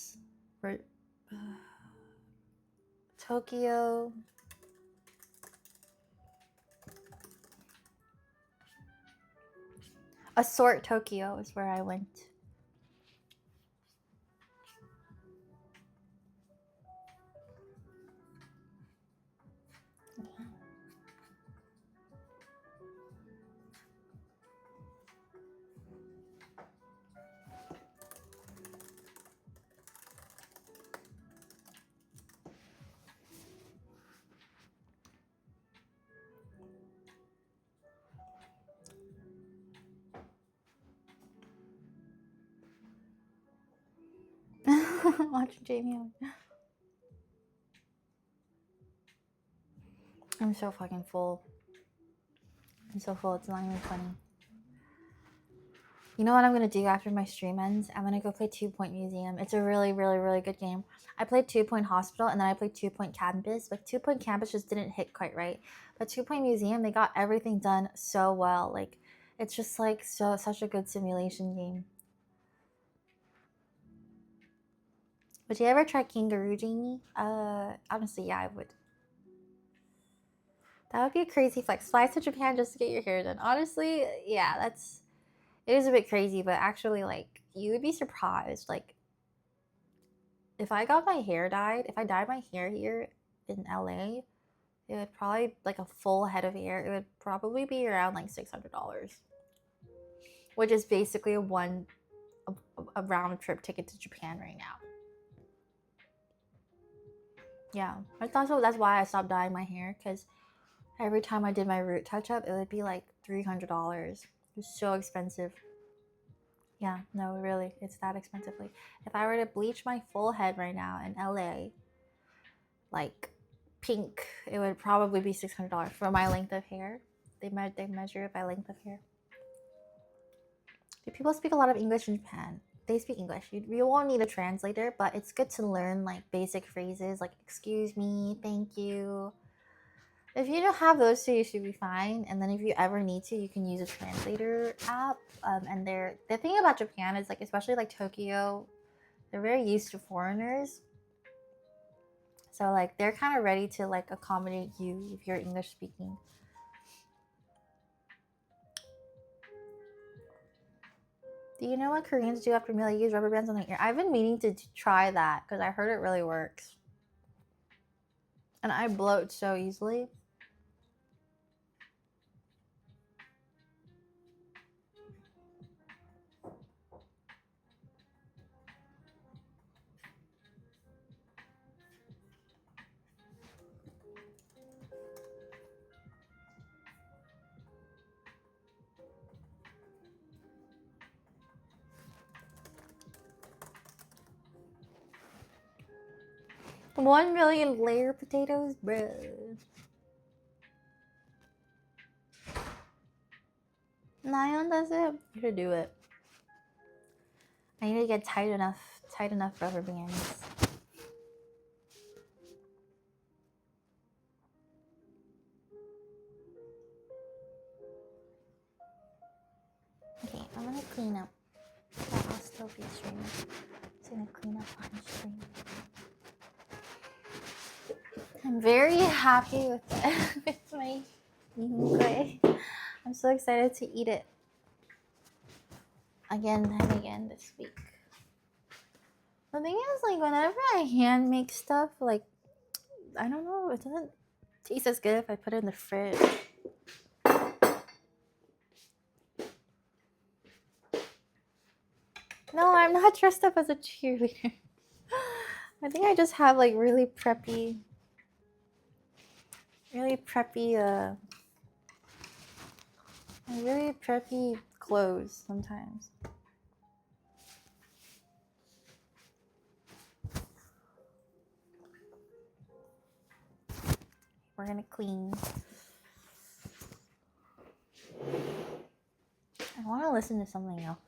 Tokyo. Assort Tokyo is where I went. Watching Jamie. I'm so fucking full. I'm so full. It's not even funny. You know what I'm gonna do after my stream ends? I'm gonna go play 2 Point Museum. It's a really, really, really good game. I played 2 Point Hospital and then I played 2 Point Campus, but 2 Point Campus just didn't hit quite right. But 2 Point Museum, they got everything done so well. Like, it's just like such a good simulation game. Would you ever try Kangaroo Genie? Honestly, yeah, I would. That would be a crazy flex. Fly to Japan just to get your hair done. Honestly, yeah, it is a bit crazy, but actually, like, you would be surprised. Like, if I got my hair dyed, if I dyed my hair here in LA, it would probably, like, a full head of hair, it would probably be around like $600, which is basically a round trip ticket to Japan right now. Yeah, I thought so. That's why I stopped dyeing my hair, because every time I did my root touch up, it would be like $300. It was so expensive. Yeah, no, really, it's that expensive. Like, if I were to bleach my full head right now in LA, like pink, it would probably be $600 for my length of hair. They measure it by length of hair. Do people speak a lot of English in Japan? They speak English. You won't need a translator, but it's good to learn like basic phrases like excuse me, thank you. If you don't have those two, you should be fine. And then if you ever need to, you can use a translator app. And the thing about Japan is like, especially like Tokyo, they're very used to foreigners. So like they're kind of ready to like accommodate you if you're English speaking. Do you know what Koreans do after meal? They use rubber bands on their ear. I've been meaning to try that because I heard it really works. And I bloat so easily. $1 million layer potatoes, bruh. Nyan does it. You should do it. I need to get tight enough rubber bands. Okay, I'm gonna clean up. But I'll still be streaming. Just gonna clean up on stream. I'm very happy with with my gray. I'm so excited to eat it again and again this week. The thing is, like, whenever I hand make stuff, like, I don't know, it doesn't taste as good if I put it in the fridge. No, I'm not dressed up as a cheerleader. I think I just have like really preppy clothes sometimes. We're gonna clean. I want to listen to something else.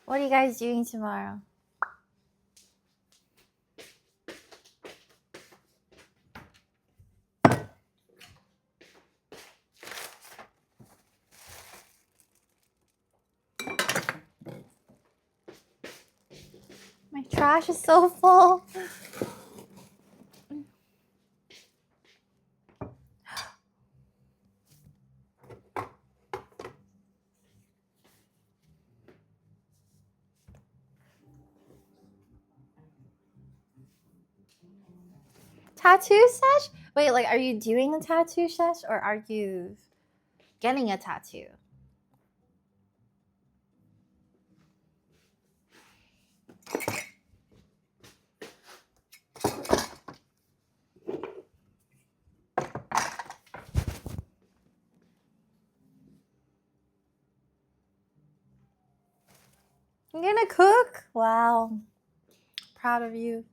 What are you guys doing tomorrow? My trash is so full. Tattoo sesh? Wait, like, are you doing a tattoo sesh or are you getting a tattoo? You're gonna cook? Wow. Proud of you.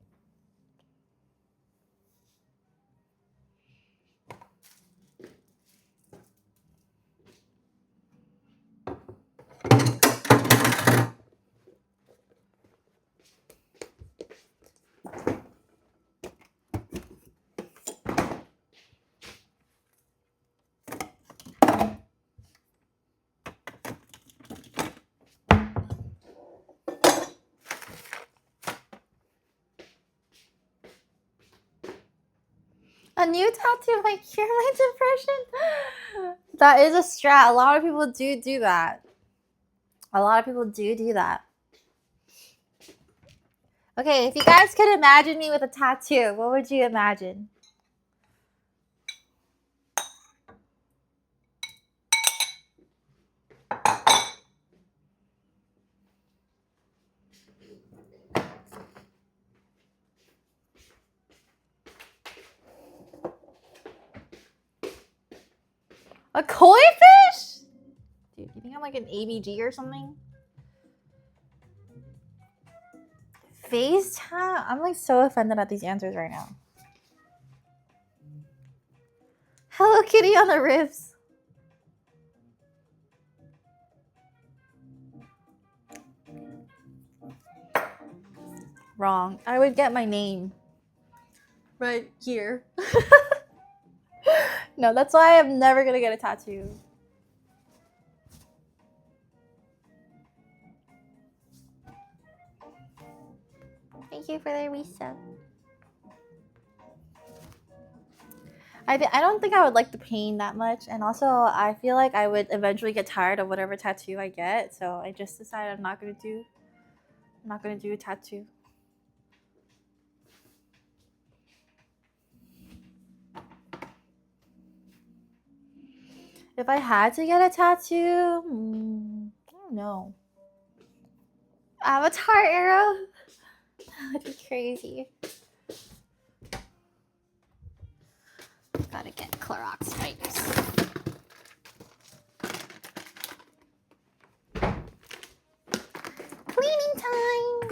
A new tattoo might cure my depression? That is a strat. A lot of people do that. A lot of people do that. Okay, if you guys could imagine me with a tattoo, what would you imagine? A koi fish? Dude, you think I'm like an ABG or something? FaceTime? I'm like so offended at these answers right now. Hello Kitty on the ribs. wrong. I would get my name right here. No, that's why I'm never gonna get a tattoo. Thank you for the resub. I don't think I would like the pain that much, and also I feel like I would eventually get tired of whatever tattoo I get. So I just decided I'm not gonna do a tattoo. If I had to get a tattoo, I don't know. Avatar arrow? That would be crazy. Gotta get Clorox wipes. Cleaning time!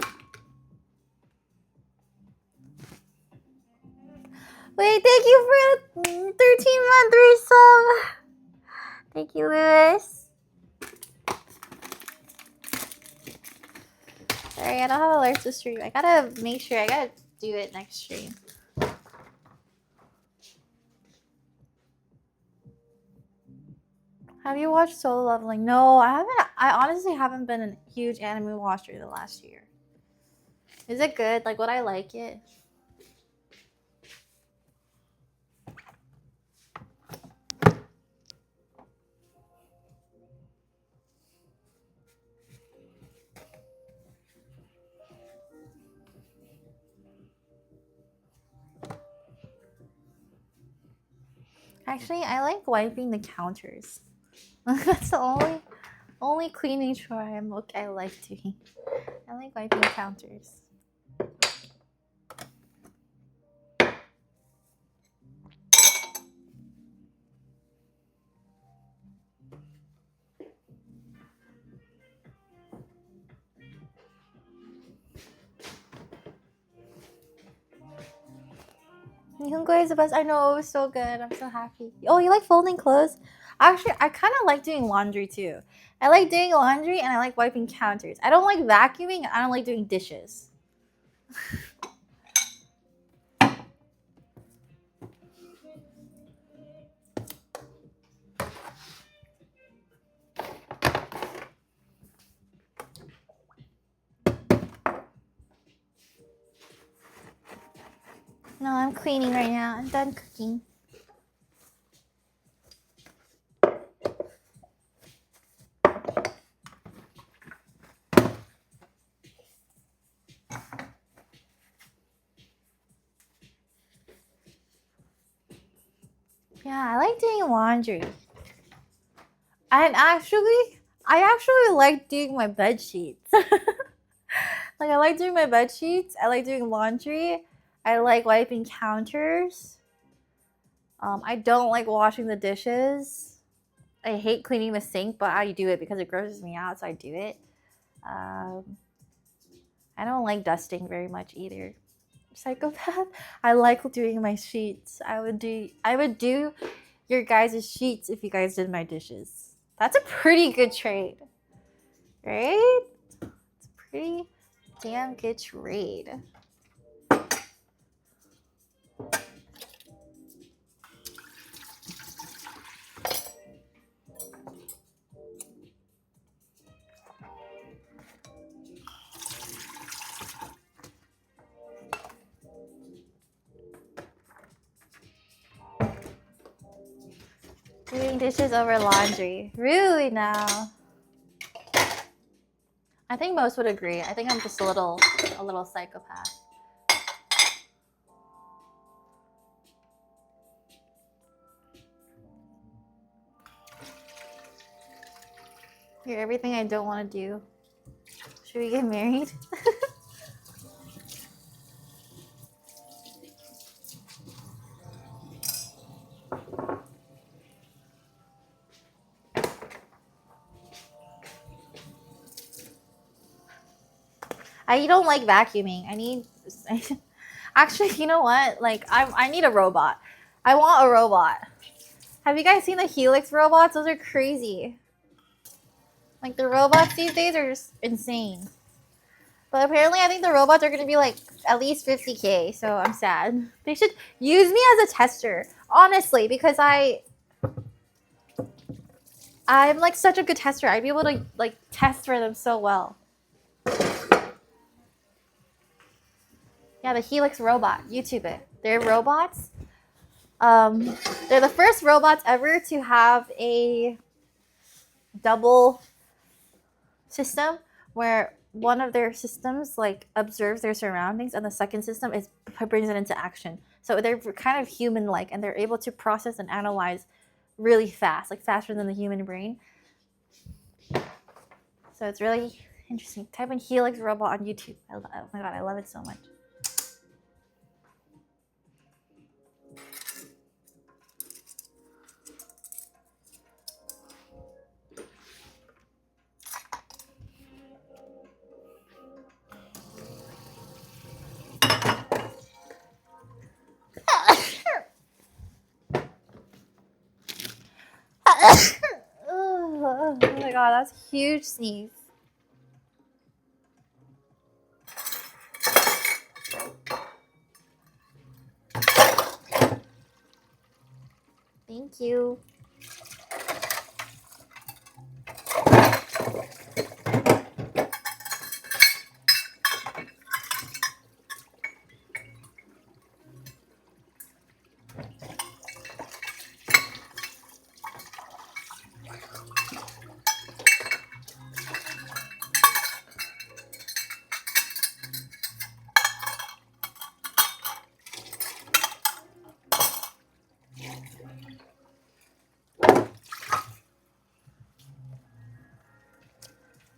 Wait, thank you for the 13-month resub! Thank you, Lewis. Sorry, I don't have alerts to stream. I gotta make sure, I gotta do it next stream. Have you watched Solo Leveling? No, I haven't. I honestly haven't been a huge anime watcher the last year. Is it good? Like, would I like it? Actually, I like wiping the counters. That's the only cleaning chore I like doing. I like wiping counters. Nihongo is the best. I know, it was so good. I'm so happy. Oh, you like folding clothes? Actually, I kind of like doing laundry too. I like doing laundry and I like wiping counters. I don't like vacuuming. I don't like doing dishes. No, I'm cleaning right now. I'm done cooking. Yeah, I like doing laundry. And I actually like doing my bed sheets. Like, I like doing my bed sheets. I like doing laundry. I like wiping counters. I don't like washing the dishes. I hate cleaning the sink, but I do it because it grosses me out, so I do it. I don't like dusting very much either. Psychopath. I like doing my sheets. I would do your guys' sheets if you guys did my dishes. That's a pretty good trade, right? It's a pretty damn good trade. Doing dishes over laundry. Really now? I think most would agree. I think I'm just a little psychopath. You're everything I don't want to do. Should we get married? I don't like vacuuming. Actually, you know what? Like, I need a robot. I want a robot. Have you guys seen the Helix robots? Those are crazy. Like, the robots these days are just insane. But apparently, I think the robots are going to be like at least 50K, so I'm sad. They should use me as a tester, honestly, because I'm like such a good tester. I'd be able to like test for them so well. Yeah, the Helix robot. YouTube it. They're robots. They're the first robots ever to have a double system where one of their systems like observes their surroundings and the second system is brings it into action. So they're kind of human-like and they're able to process and analyze really fast, like faster than the human brain. So it's really interesting. Type in Helix robot on YouTube. Oh my god, I love it so much. Oh my god, that's a huge sneeze. Thank you.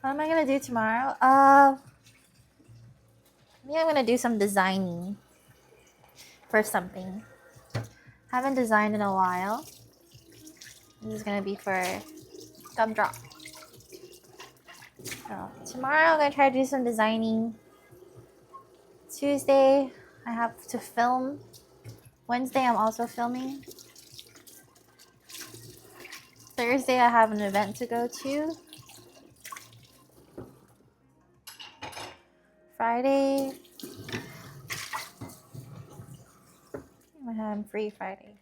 What am I gonna do tomorrow? I think I'm gonna do some designing for something. Haven't designed in a while. This is gonna be for Gumdrop. So tomorrow I'm gonna try to do some designing. Tuesday I have to film. Wednesday I'm also filming. Thursday I have an event to go to. Friday I'm free Friday.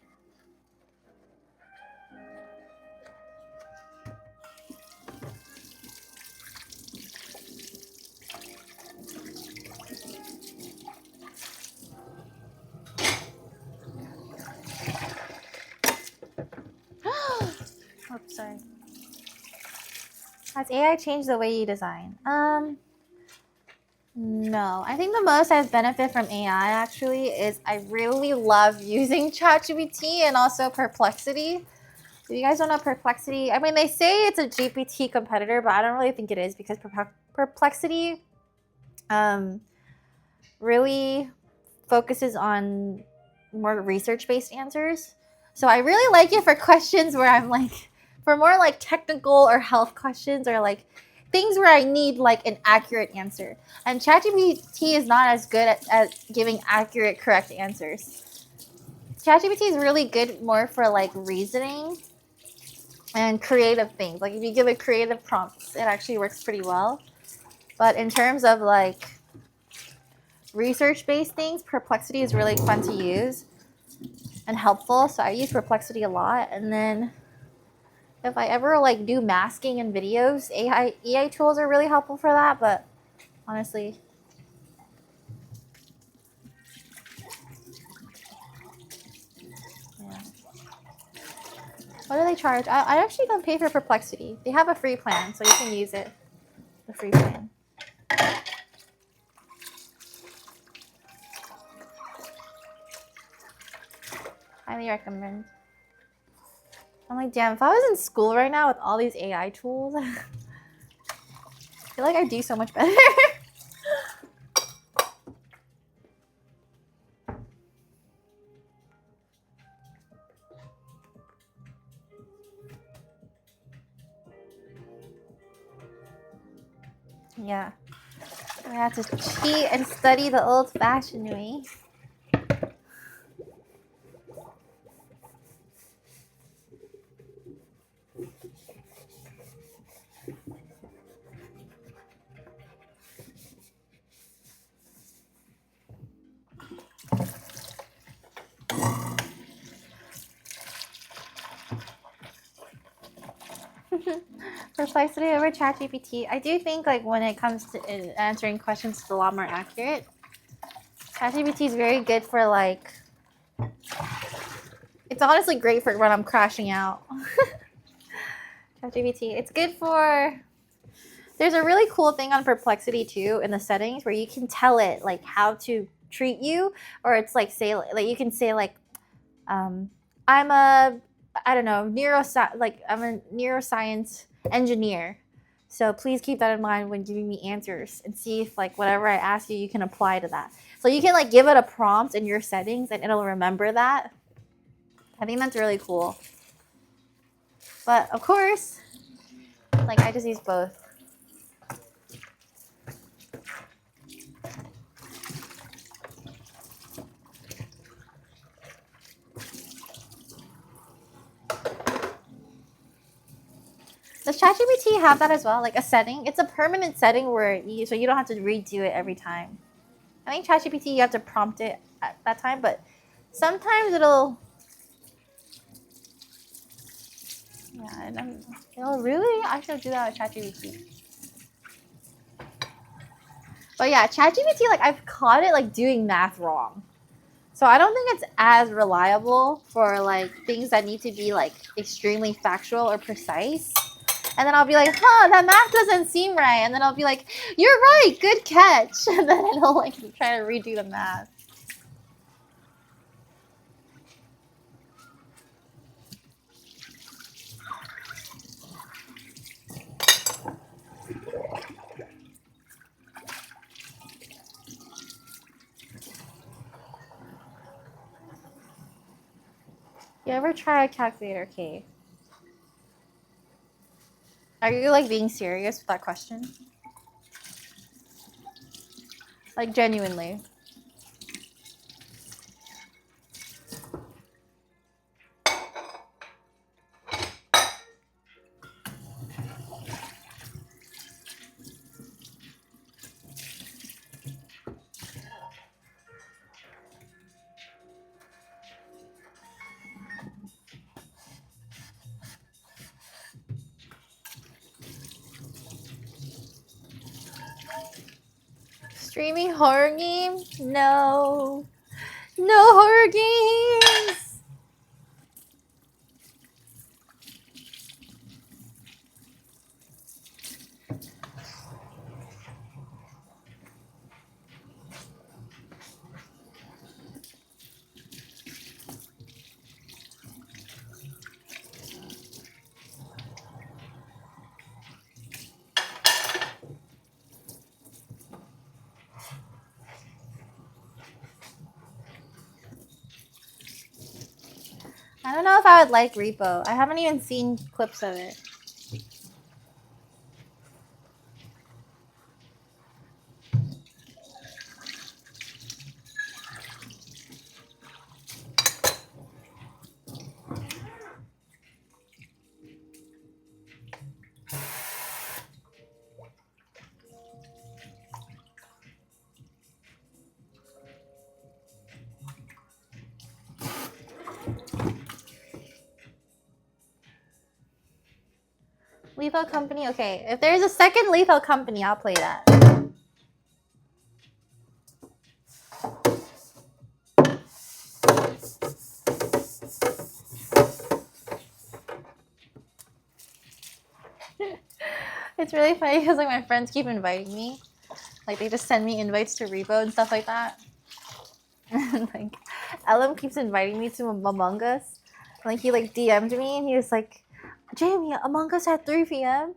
Oops, sorry. Has AI changed the way you design? No. I think the most I've benefited from AI actually is I really love using ChatGPT and also Perplexity. If you guys don't know Perplexity, I mean, they say it's a GPT competitor, but I don't really think it is because Perplexity really focuses on more research-based answers. So I really like it for questions where I'm like, for more like technical or health questions or like things where I need like an accurate answer. And ChatGPT is not as good at giving accurate, correct answers. ChatGPT is really good more for like reasoning and creative things. Like if you give it creative prompts, it actually works pretty well. But in terms of like research-based things, Perplexity is really fun to use and helpful. So I use Perplexity a lot. And then if I ever like do masking in videos, AI tools are really helpful for that. But honestly, yeah. What do they charge? I actually don't pay for Perplexity. They have a free plan, so you can use it. The free plan. Highly recommend. I'm like, damn, if I was in school right now with all these AI tools, I feel like I'd do so much better. Yeah. I have to cheat and study the old-fashioned way. Perplexity over ChatGPT. I do think like when it comes to answering questions, it's a lot more accurate. ChatGPT is very good for like. It's honestly great for when I'm crashing out. ChatGPT. It's good for. There's a really cool thing on Perplexity too in the settings where you can tell it like how to treat you, or it's like say like you can say like, I'm a I don't know I'm a neuroscience engineer, so please keep that in mind when giving me answers and see if like whatever I ask you, you can apply to that. So you can like give it a prompt in your settings and it'll remember that. I think that's really cool. But of course, like I just use both. Does ChatGPT have that as well? Like a setting? It's a permanent setting where so you don't have to redo it every time. I think ChatGPT you have to prompt it at that time, but sometimes it'll. Yeah, really? I should do that with ChatGPT. But yeah, ChatGPT, like I've caught it like doing math wrong. So I don't think it's as reliable for like things that need to be like extremely factual or precise. And then I'll be like, that math doesn't seem right. And then I'll be like, you're right, good catch. And then it'll like try to redo the math. You ever try a calculator, Kay? Are you like being serious with that question? Like genuinely. Streaming horror games? No. No horror games! I don't know if I would like Repo. I haven't even seen clips of it. Lethal Company? Okay, if there's a second Lethal Company, I'll play that. It's really funny because like my friends keep inviting me. Like they just send me invites to Repo and stuff like that. And like Ellum keeps inviting me to Among Us. Like he like DM'd me and he was like, Jamie, Among Us at 3 p.m.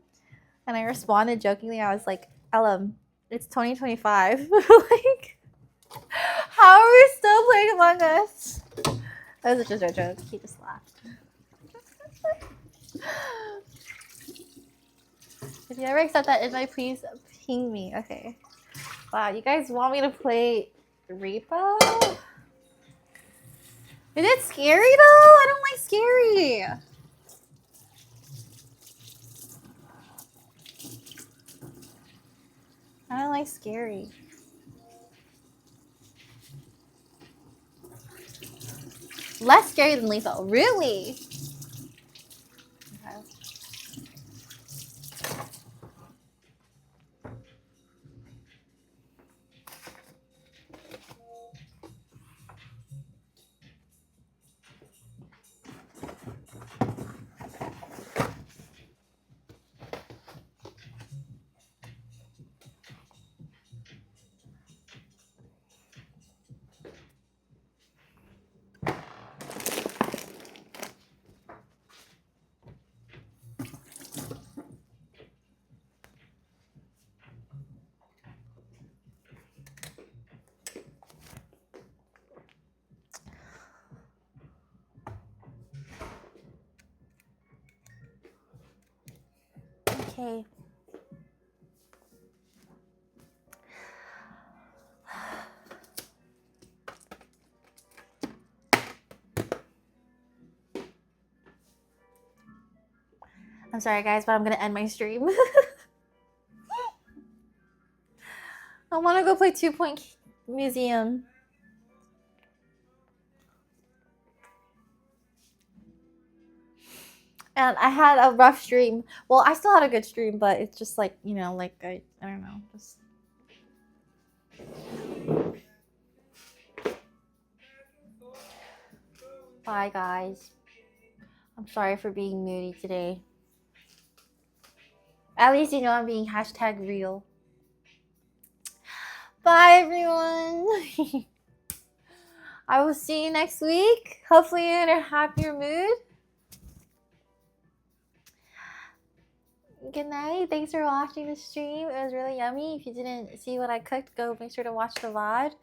And I responded jokingly. I was like, Ellum, it's 2025. Like, how are we still playing Among Us? That was just a joke. He just laughed. If you ever accept that invite, please ping me. Okay. Wow, you guys want me to play Repo? Is it scary though? I don't like scary. I don't like scary. Less scary than Lethal. Really? Okay. okay. I'm sorry, guys, but I'm gonna end my stream. I want to go play 2 Point Museum. And I had a rough stream. Well, I still had a good stream, but it's just like, you know, like I don't know, just. Bye, guys. I'm sorry for being moody today. At least you know I'm being #real. Bye, everyone. I will see you next week. Hopefully you're in a happier mood. Good night. Thanks for watching the stream. It was really yummy. If you didn't see what I cooked, go make sure to watch the VOD.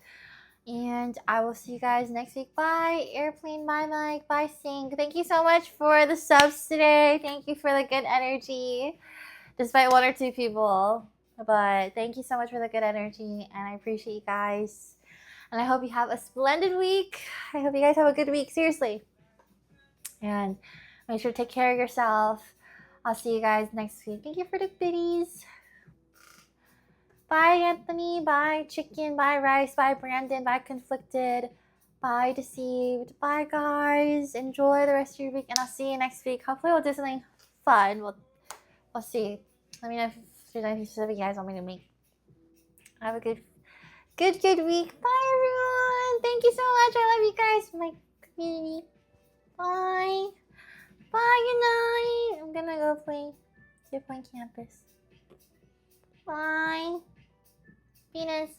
And I will see you guys next week. Bye, Airplane. Bye, Mike. Bye, Sing. Thank you so much for the subs today. Thank you for the good energy, despite 1 or 2 people. But thank you so much for the good energy, and I appreciate you guys. And I hope you have a splendid week. I hope you guys have a good week, seriously. And make sure to take care of yourself. I'll see you guys next week. Thank you for the biddies. Bye, Anthony. Bye, Chicken. Bye, Rice. Bye, Brandon. Bye, Conflicted. Bye, Deceived. Bye, guys. Enjoy the rest of your week, and I'll see you next week. Hopefully we'll do something fun. We'll see. Let me know if there's anything specific you guys want me to make. Have a good week. Bye, everyone. Thank you so much. I love you guys, my community. Bye. Bye, good night. I'm gonna go play 2 Point Campus. Bye. Venus.